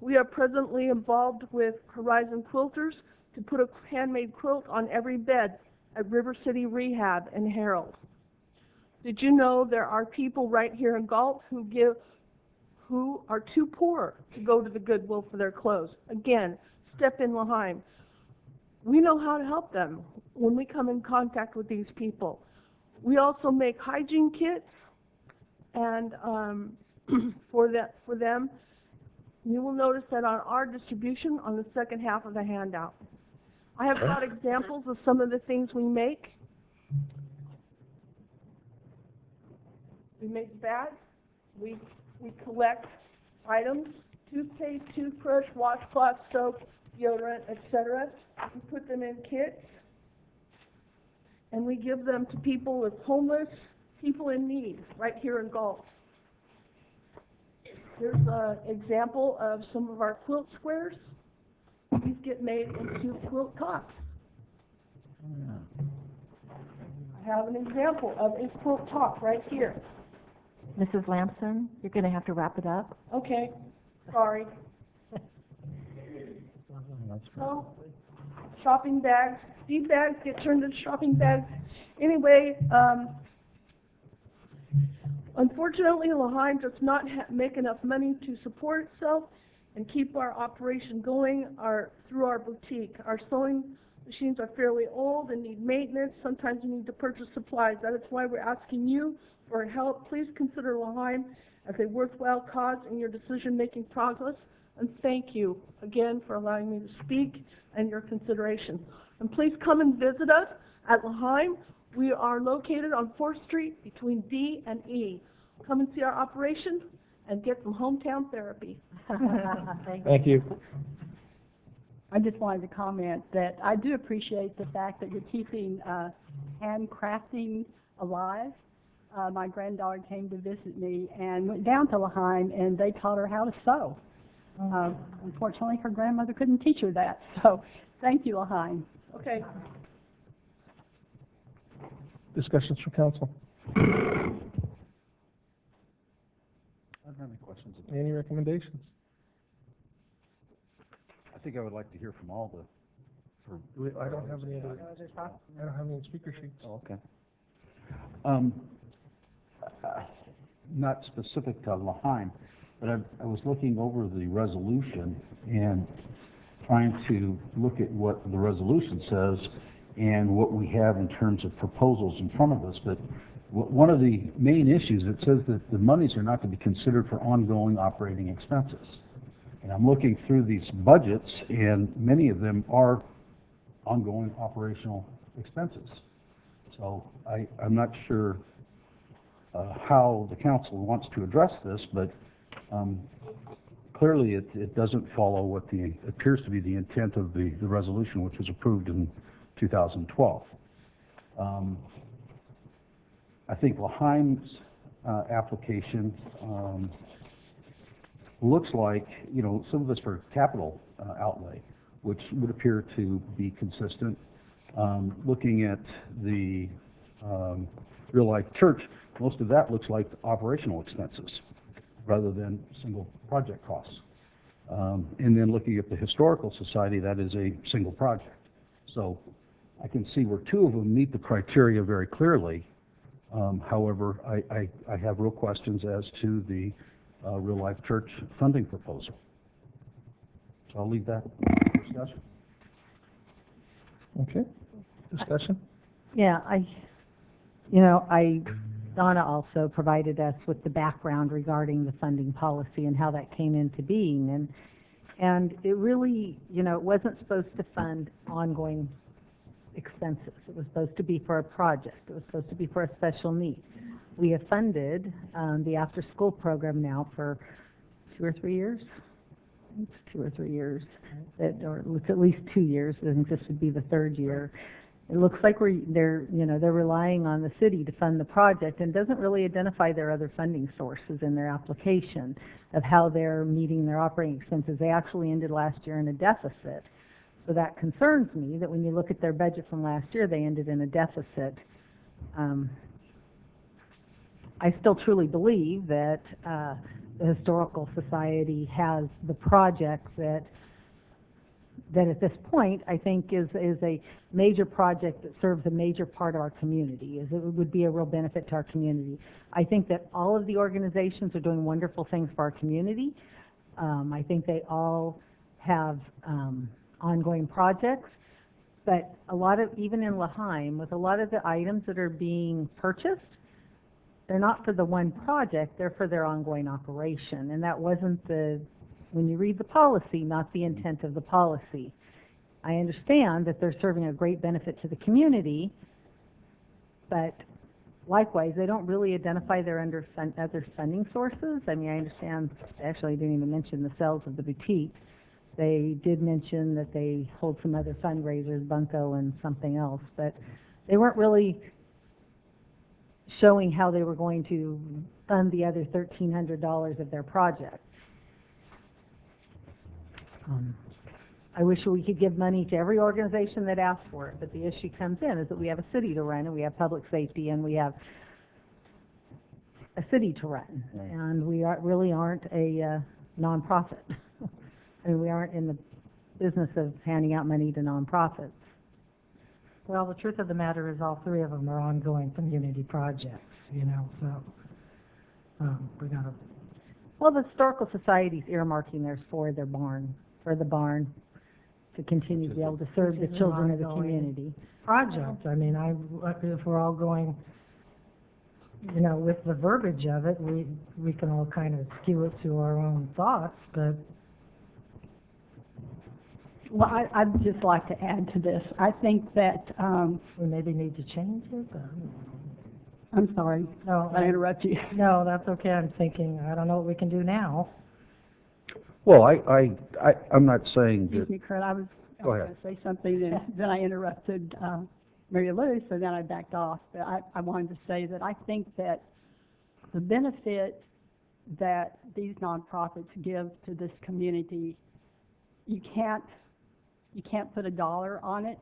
We are presently involved with Horizon Quilters to put a handmade quilt on every bed at River City Rehab and Herald. Did you know there are people right here in Galt who are too poor to go to the Goodwill for their clothes? Again, step in Laheim. We know how to help them when we come in contact with these people. We also make hygiene kits, and for them, you will notice that on our distribution on the second half of the handout. I have got examples of some of the things we make. We make bags. We collect items, toothpaste, toothbrush, washcloth, soap, deodorant, etc. We put them in kits, and we give them to people with homeless, people in need, right here in Galt. Here's an example of some of our quilt squares. These get made into quilt tops. I have an example of a quilt top right here. Mrs. Lamson, you're going to have to wrap it up. Okay, sorry. So, shopping bags. These bags get turned into shopping bags. Anyway, unfortunately, Laheim does not make enough money to support itself and keep our operation going through our boutique. Our sewing machines are fairly old and need maintenance. Sometimes we need to purchase supplies. That is why we're asking you for help. Please consider Laheim as a worthwhile cause in your decision-making process. And thank you again for allowing me to speak and your consideration. And please come and visit us at Laheim. We are located on 4th Street between D and E. Come and see our operation and get some hometown therapy. Thank you. I just wanted to comment that I do appreciate the fact that you're keeping handcrafting alive. My granddaughter came to visit me and went down to Laheim, and they taught her how to sew. Unfortunately, her grandmother couldn't teach her that, so thank you, Laheim. Okay. Discussions from council. I don't have any questions. Any recommendations? I think I would like to hear from all the, I don't have any other, I don't have any speaker sheets. Oh, okay. Not specific to Laheim, but I was looking over the resolution and trying to look at what the resolution says and what we have in terms of proposals in front of us. But one of the main issues, it says that the monies are not to be considered for ongoing operating expenses. And I'm looking through these budgets, and many of them are ongoing operational expenses. So I'm not sure how the council wants to address this, but clearly it doesn't follow what appears to be the intent of the resolution, which was approved in 2012. I think Laheim's application looks like, some of this for capital outlay, which would appear to be consistent. Looking at the Real Life Church, most of that looks like operational expenses rather than single project costs. And then looking at the Historical Society, that is a single project. So I can see where 2 of them meet the criteria very clearly. However, I have real questions as to the Real Life Church funding proposal. So I'll leave that for discussion. Okay. Discussion? Yeah, Donna also provided us with the background regarding the funding policy and how that came into being. And it really, it wasn't supposed to fund ongoing expenses. It was supposed to be for a project. It was supposed to be for a special need. We have funded the after-school program now for 2 or 3 years. It's 2 or 3 years, or it's at least 2 years. I think this would be the 3rd year. It looks like they're relying on the city to fund the project, and doesn't really identify their other funding sources in their application of how they're meeting their operating expenses. They actually ended last year in a deficit. So that concerns me, that when you look at their budget from last year, they ended in a deficit. I still truly believe that the Historical Society has the projects that at this point I think is a major project that serves a major part of our community. It would be a real benefit to our community. I think that all of the organizations are doing wonderful things for our community. I think they all have ongoing projects, but a lot of, even in Laheim, with a lot of the items that are being purchased, they're not for the one project, they're for their ongoing operation. And that wasn't when you read the policy, not the intent of the policy. I understand that they're serving a great benefit to the community, but likewise, they don't really identify their other funding sources. I mean, I understand, actually, they didn't even mention the sales of the boutique. They did mention that they hold some other fundraisers, Bunko and something else, but they weren't really showing how they were going to fund the other $1,300 of their project. I wish we could give money to every organization that asks for it, but the issue comes in is that we have a city to run, and we have public safety, and we have a city to run, and we really aren't a nonprofit. I mean, we aren't in the business of handing out money to nonprofits. Well, the truth of the matter is all 3 of them are ongoing community projects, so we got to... Well, the Historical Society's earmarking theirs for the barn to continue to be able to serve the children of the community. Project, I mean, if we're all going, with the verbiage of it, we can all kind of skew it to our own thoughts, but... Well, I'd just like to add to this. I think that we maybe need to change it. I'm sorry. No, I interrupt you. No, that's okay. I'm thinking, I don't know what we can do now. Well, I'm not saying that... Excuse me, Kurt. I was Go going ahead. to say something, and then I interrupted Mary Lou, so then I backed off. But I wanted to say that I think that the benefit that these nonprofits give to this community, you can't put a dollar on it,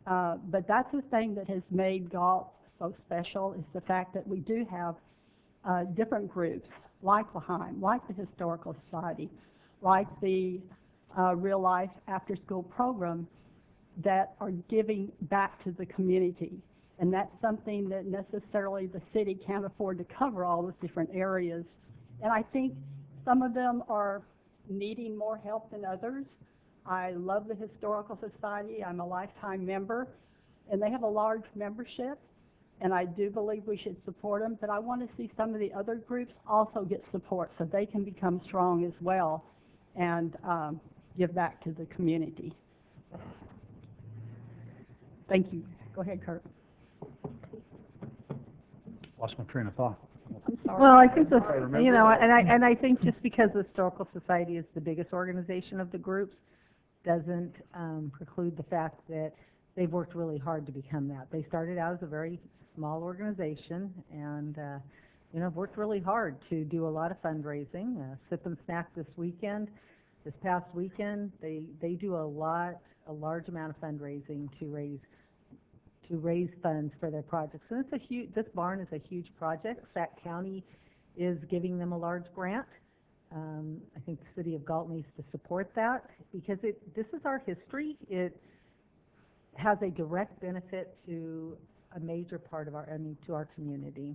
but that's the thing that has made Galt so special, is the fact that we do have different groups, like Laheim, like the Historical Society, like the Real Life After School program, that are giving back to the community. And that's something that necessarily the city can't afford to cover, all those different areas. And I think some of them are needing more help than others. I love the Historical Society. I'm a lifetime member, and they have a large membership, and I do believe we should support them, but I want to see some of the other groups also get support so they can become strong as well and give back to the community. Thank you. Go ahead, Kurt. Lost my train of thought. I'm sorry. Well, I think and I think just because the Historical Society is the biggest organization of the groups doesn't preclude the fact that they've worked really hard to become that. They started out as a very small organization, and have worked really hard to do a lot of fundraising. Sip and Snack this past weekend, they do a large amount of fundraising to raise funds for their projects. And this barn is a huge project. Sac County is giving them a large grant. I think the city of Galt needs to support that, because this is our history. It has a direct benefit to a major part of to our community.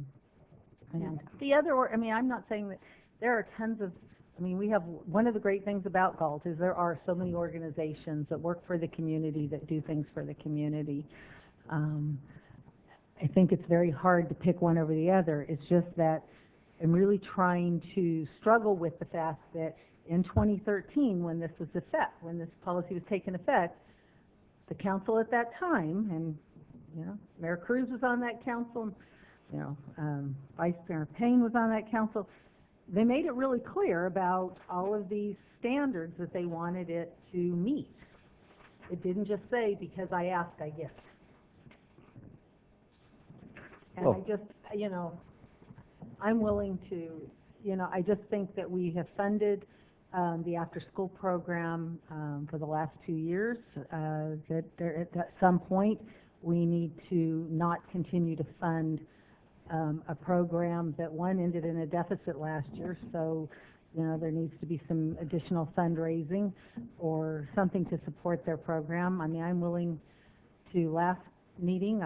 And the other, I'm not saying that there are tons of, we have, one of the great things about Galt is there are so many organizations that work for the community, that do things for the community. I think it's very hard to pick one over the other. It's just that I'm really trying to struggle with the fact that in 2013, when this policy was taking effect, the council at that time, and, you know, Mayor Cruz was on that council, you know, Vice Mayor Payne was on that council, they made it really clear about all of these standards that they wanted it to meet. It didn't just say, because I asked, I get. And I just, you know, I'm willing to, you know, I just think that we have funded the after-school program for the last 2 years, that there, at some point we need to not continue to fund a program that, one, ended in a deficit last year, so, you know, there needs to be some additional fundraising or something to support their program. I mean, I'm willing to, last meeting,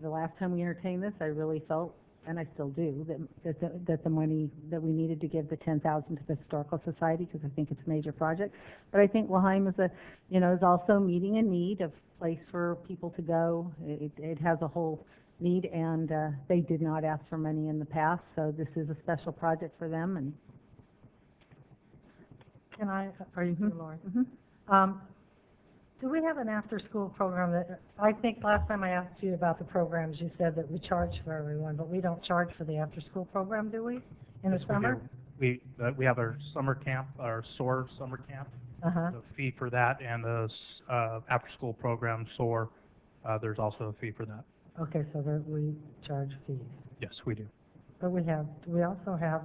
the last time we entertained this, I really felt, and I still do, that the money that we needed to give the $10,000 to the Historical Society, because I think it's a major project. But I think Laheim is is also meeting a need of place for people to go. It has a whole need, and they did not ask for money in the past, so this is a special project for them. And Can I, are you here, Lauren? Do we have an after-school program that, I think last time I asked you about the programs, you said that we charge for everyone, but we don't charge for the after-school program, do we, in the summer? We have our summer camp, our SOAR summer camp. The fee for that, and the after-school program SOAR, there's also a fee for that. Okay, so that we charge fees. Yes, we do. But we also have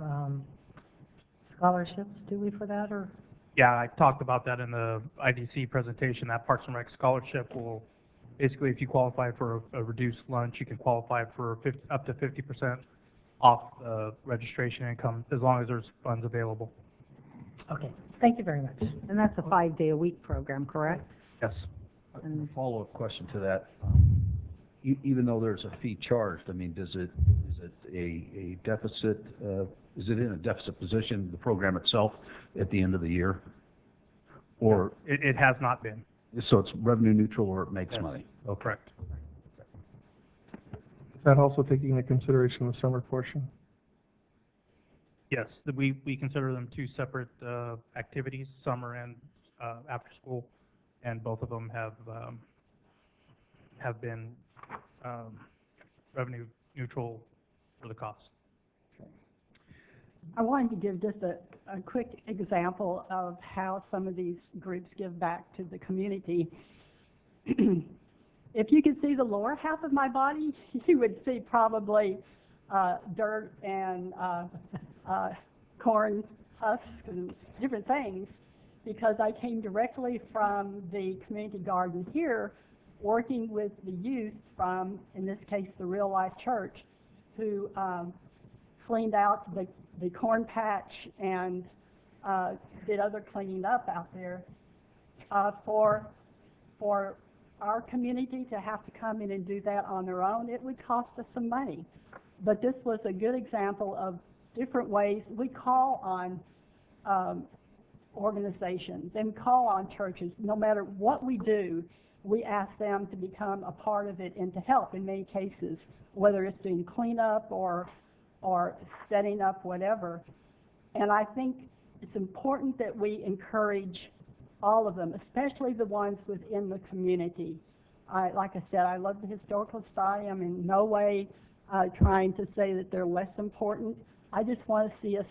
scholarships, do we, for that, or? Yeah, I talked about that in the IDC presentation. That Parks and Rec scholarship will, basically, if you qualify for a reduced lunch, you can qualify for up to 50% off the registration income, as long as there's funds available. Okay, thank you very much. And that's a 5-day-a-week program, correct? Yes. A follow-up question to that. Even though there's a fee charged, I mean, is it a deficit, is it in a deficit position, the program itself, at the end of the year? Or? It has not been. So it's revenue neutral, or it makes money? Oh, correct. Is that also taking into consideration the summer portion? Yes, we consider them two separate activities, summer and after school, and both of them have been revenue neutral for the cost. I wanted to give just a quick example of how some of these groups give back to the community. If you could see the lower half of my body, you would see probably dirt and corn husks and different things, because I came directly from the community garden here, working with the youth from, in this case, the Real Life Church, who cleaned out the corn patch and did other cleaning up out there. For our community to have to come in and do that on their own, it would cost us some money. But this was a good example of different ways we call on organizations and call on churches. No matter what we do, we ask them to become a part of it and to help in many cases, whether it's doing cleanup or setting up whatever. And I think it's important that we encourage all of them, especially the ones within the community. Like I said, I love the Historical Society. I'm in no way trying to say that they're less important. I just want to see us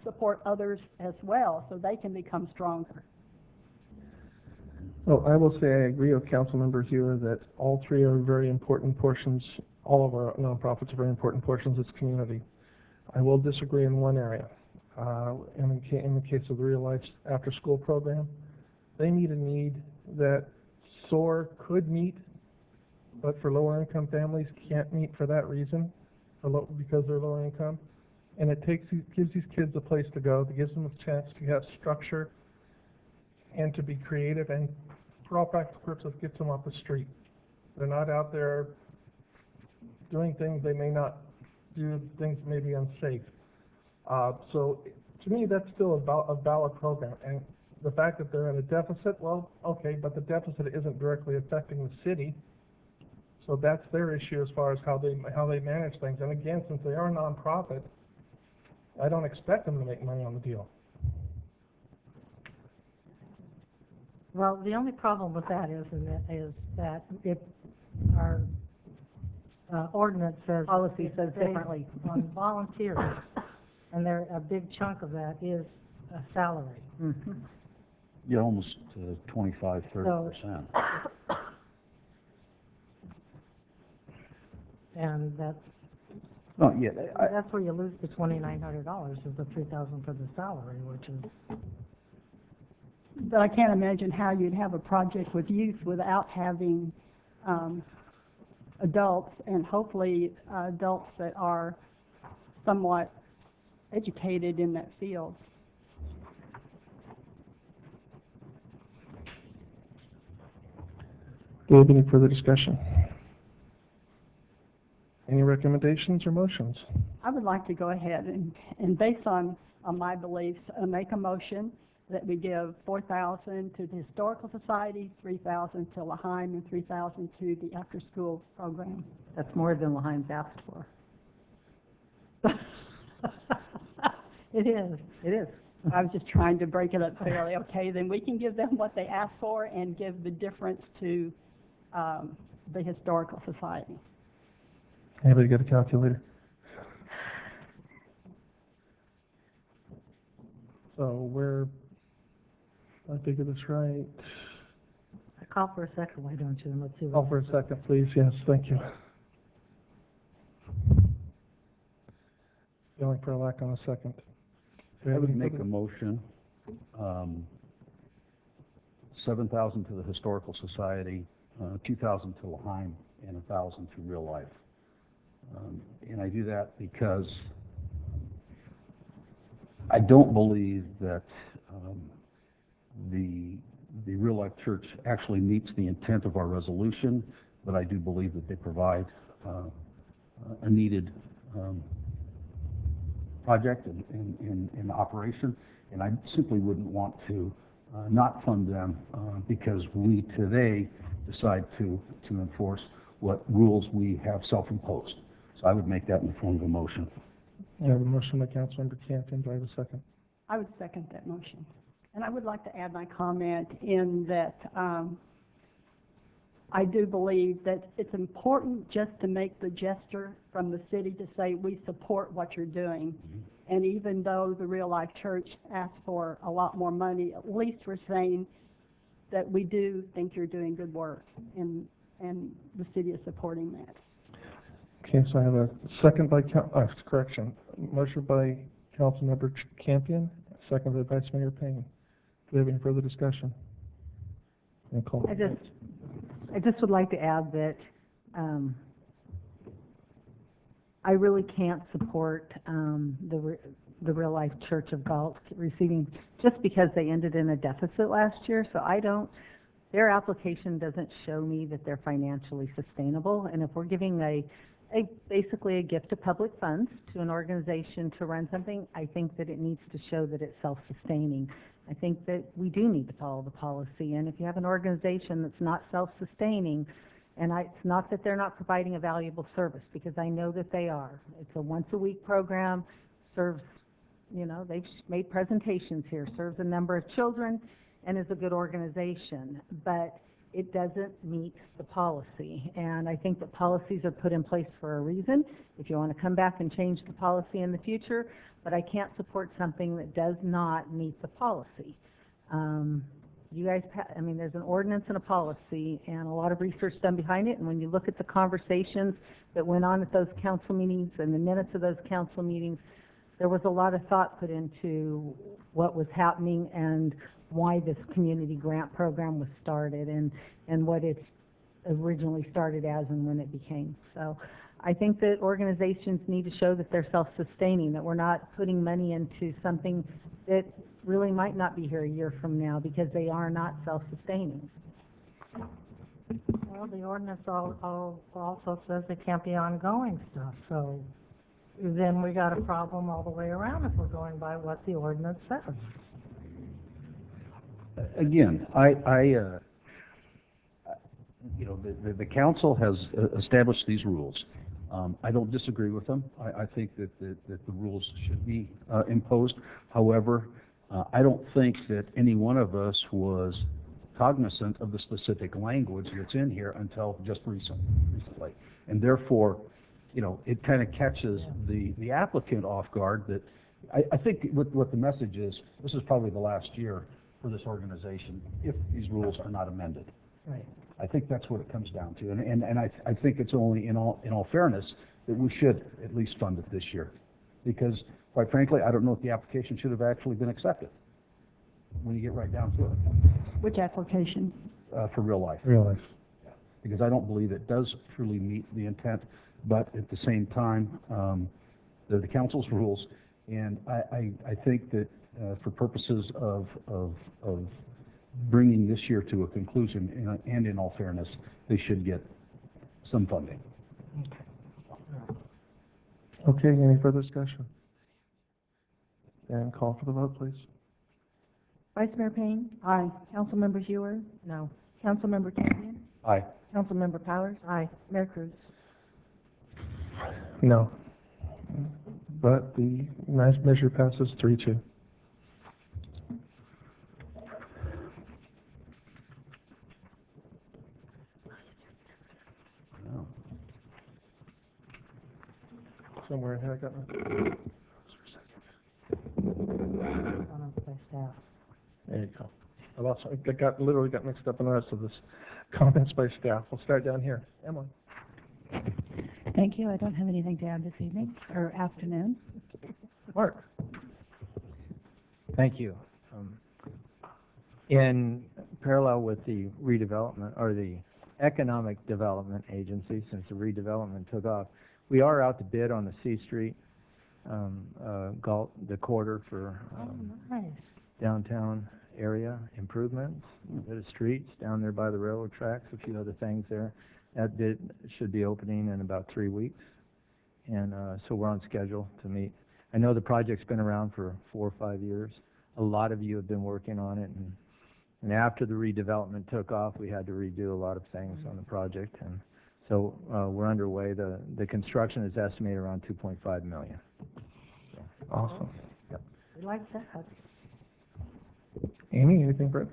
support others as well so they can become stronger. Well, I will say I agree with Councilmember Hewer that all three are very important portions. All of our nonprofits are very important portions of this community. I will disagree in one area. In the case of the Real Life After School program, they meet a need that SOAR could meet, but for lower income families can't meet for that reason, because they're lower income. And it gives these kids a place to go, it gives them a chance to have structure and to be creative, and for all practical purposes gets them off the street. They're not out there doing things they may not do, things may be unsafe. So to me, that's still a valid program. And the fact that they're in a deficit, well, okay, but the deficit isn't directly affecting the city. So that's their issue as far as how they manage things. And again, since they are a nonprofit, I don't expect them to make money on the deal. Well, the only problem with that is that if our ordinance says. Policy says based differently. On volunteers, and a big chunk of that is a salary. Mm-hmm. Yeah, almost 25, 30%. And that's, No, yeah, that's where you lose the $2,900 is the $3,000 for the salary, which is. But I can't imagine how you'd have a project with youth without having adults, and hopefully adults that are somewhat educated in that field. Do we have any further discussion? Any recommendations or motions? I would like to go ahead and based on my beliefs, make a motion that we give $4,000 to the Historical Society, $3,000 to L'Haim, and $3,000 to the after-school program. That's more than L'Haim's asked for. It is. It is. I was just trying to break it up fairly. Okay, then we can give them what they asked for and give the difference to the Historical Society. Anybody got a calculator? So we're, I figure this right. I call for a second, why don't you, and let's see what. Call for a second, please. Yes, thank you. Feeling for a lack on a second. Do we I have would any make further- a motion, 7,000 to the Historical Society, 2,000 to L'Haim, and 1,000 to Real Life. And I do that because I don't believe that the Real Life Church actually meets the intent of our resolution, but I do believe that they provide a needed project in operation, and I simply wouldn't want to not fund them because we today decide to enforce what rules we have self-imposed. So I would make that in the form of a motion. I have a motion by Councilmember Canton. Do I have a second? I would second that motion. And I would like to add my comment in that I do believe that it's important just to make the gesture from the city to say we support what you're doing. Mm-hmm. And even though the Real Life Church asked for a lot more money, at least we're saying that we do think you're doing good work, and the city is supporting that. Okay, so I have a second by, correction, motion by Councilmember Campion, second by Vice Mayor Payne. Do we have any further discussion? I just would like to add that I really can't support the Real Life Church of Galt receiving, just because they ended in a deficit last year, so their application doesn't show me that they're financially sustainable, and if we're giving basically a gift of public funds to an organization to run something, I think that it needs to show that it's self-sustaining. I think that we do need to follow the policy, and if you have an organization that's not self-sustaining, and it's not that they're not providing a valuable service, because I know that they are. It's a once-a-week program, serves, they've made presentations here, serves a number of children, and is a good organization, but it doesn't meet the policy, and I think that policies are put in place for a reason. If you want to come back and change the policy in the future, but I can't support something that does not meet the policy. You guys, there's an ordinance and a policy, and a lot of research done behind it, and when you look at the conversations that went on at those council meetings and the minutes of those council meetings, there was a lot of thought put into what was happening and why this community grant program was started and what it originally started as and when it became. So I think that organizations need to show that they're self-sustaining, that we're not putting money into something that really might not be here a year from now because they are not self-sustaining. Well, the ordinance also says it can't be ongoing stuff, so then we got a problem all the way around if we're going by what the ordinance says. you know, the council has established these rules. I don't disagree with them. I think that the rules should be imposed. However, I don't think that any one of us was cognizant of the specific language that's in here until just recently. And therefore, you know, it kind of catches the applicant off guard that I think what the message is, this is probably the last year for this organization if these rules are not amended. Right. I think that's what it comes down to. And I think it's only in all fairness that we should at least fund it this year. Because quite frankly, I don't know if the application should have actually been accepted when you get right down to it. Which application? For real life. Real life. Because I don't believe it does truly meet the intent, but at the same time, they're the council's rules, and I think that for purposes of bringing this year to a conclusion, and in all fairness, they should get some funding. Okay, any further discussion? And call for the vote, please. Vice Mayor Payne? Aye. Councilmember Hewer? No. Councilmember Campion? Aye. Councilmember Powers? Aye. Mayor Cruz? No. But the measure passes 3-2. Somewhere in here I got my... By staff. There you go. Literally got mixed up in the rest of this. Comments by staff. We'll start down here. Emily. Thank you. I don't have anything to add this evening, or afternoon. Mark. Thank you. In parallel with the redevelopment, or the Economic Development Agency, since the redevelopment took off, we are out to bid on the C Street, Galt, the quarter for Nice. downtown area improvements, a bit of streets down there by the railroad tracks, a few other things there. That bid should be opening in about 3 weeks, and so we're on schedule to meet. I know the project's been around for 4 or 5 years. A lot of you have been working on it, and after the redevelopment took off, we had to redo a lot of things on the project, and so we're underway. The construction is estimated around $2.5 million. So, Awesome. yep. We like that. Amy, anything further?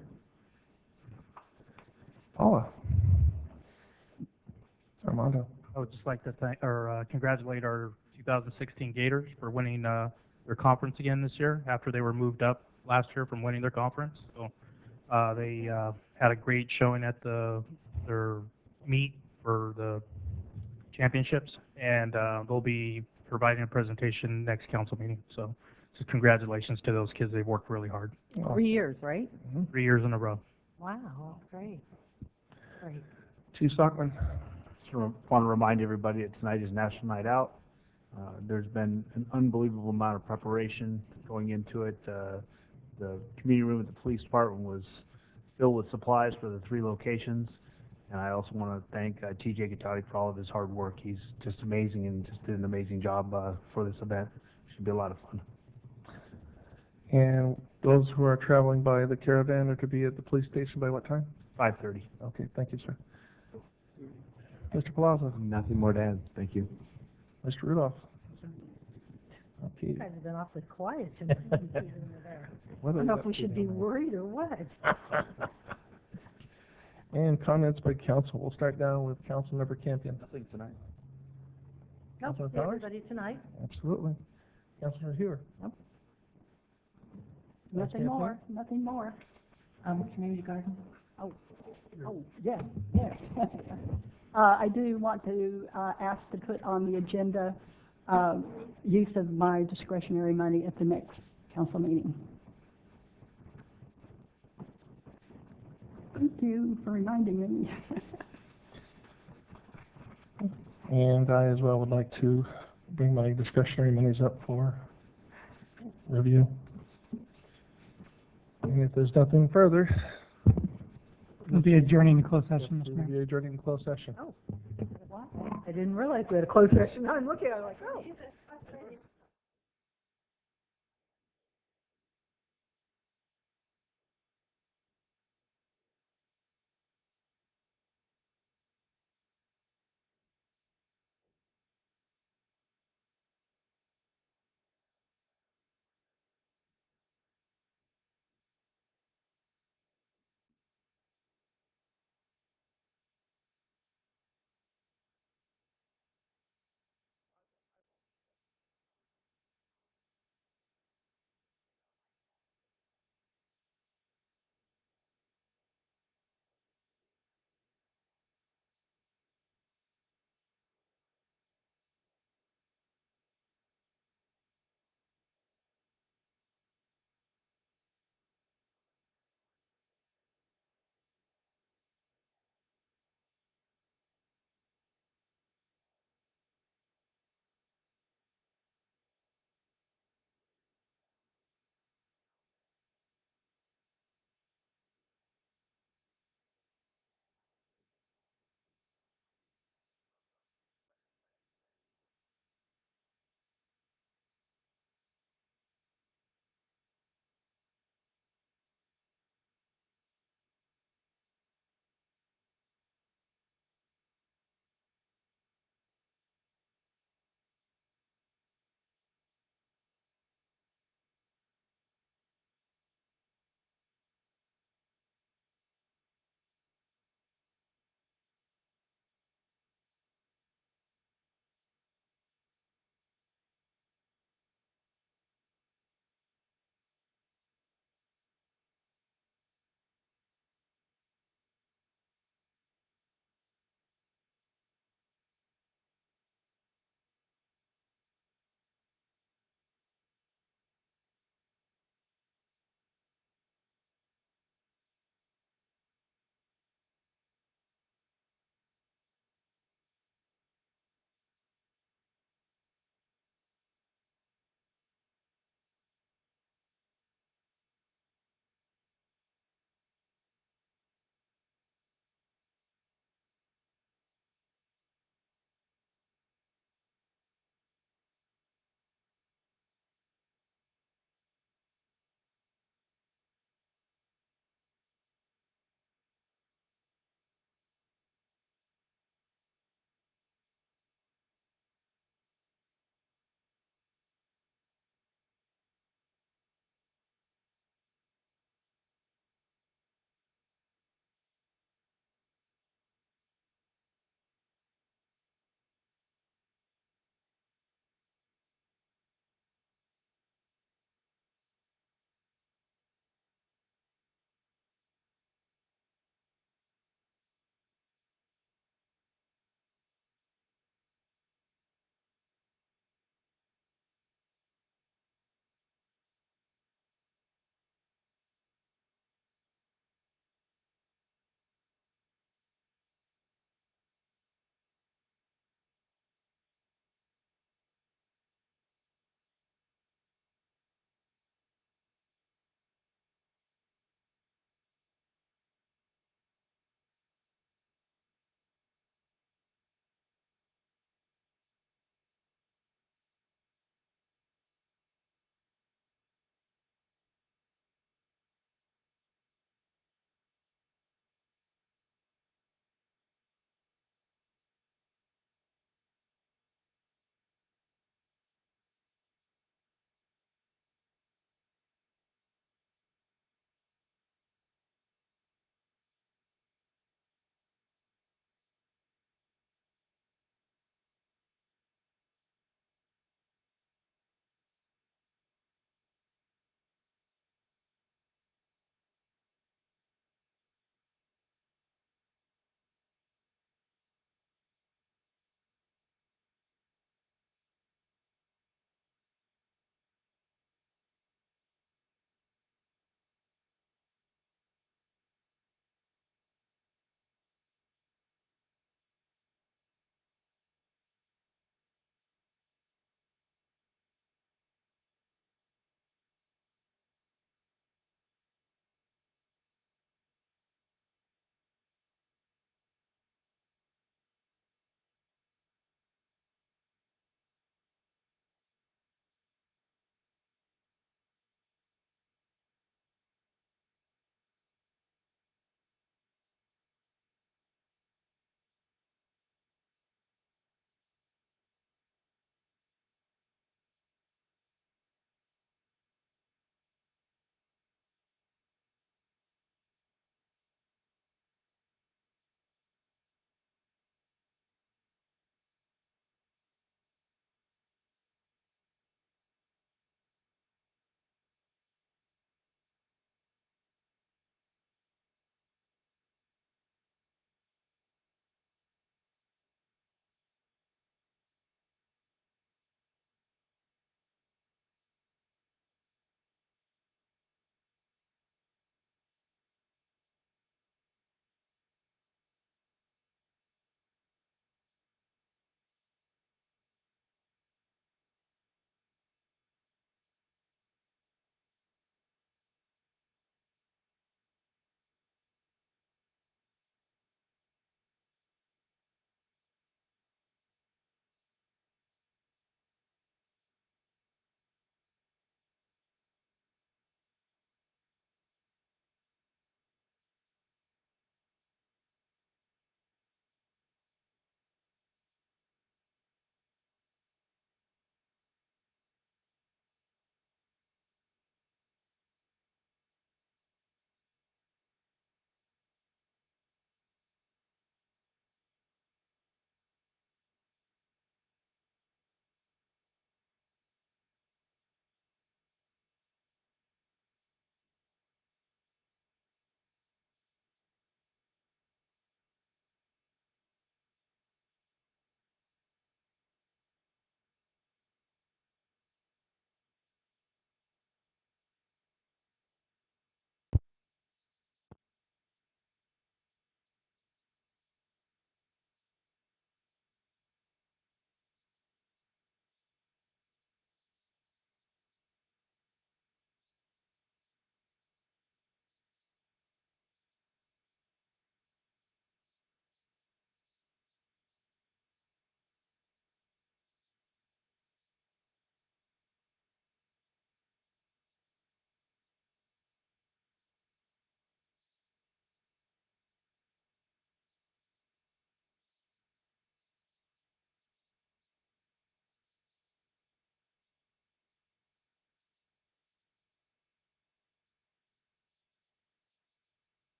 Paula. Armando. I would just like to congratulate our 2016 Gators for winning their conference again this year after they were moved up last year from winning their conference. So they had a great showing at their meet for the championships, and they'll be providing a presentation next council meeting. So just congratulations to those kids. They've worked really hard. 3 years, right? 3 years in a row. Wow, great. Great. Chief Stockman. Just want to remind everybody that tonight is National Night Out. There's been an unbelievable amount of preparation going into it. The community room at the police department was filled with supplies for the 3 locations. And I also want to thank TJ Gattati for all of his hard work. He's just amazing and just did an amazing job for this event. Should be a lot of fun. And those who are traveling by the caravan are to be at the police station by what time? 5:30. Okay, thank you, sir. Mr. Palazzo. Nothing more to add. Thank you. Mr. Rudolph. Okay. You guys have been awfully quiet tonight. There. I What don't is know up if we to should be now? worried or what. And comments by council. We'll start down with Councilmember Campion. Nothing tonight. Nope, Councilman see Powers? everybody tonight. Absolutely. Councilor Hewer. Nothing more, nothing more. Community garden. Yes, yes. I do want to ask to put on the agenda use of my discretionary money at the next council meeting. Thank you for reminding me. And I as well would like to bring my discretionary monies up for review. And if there's nothing further, We'll be adjourning to closed session, Mr. we'll Mayor. be adjourning to closed session. I didn't realize we had a closed session. I'm looking, I'm like, oh.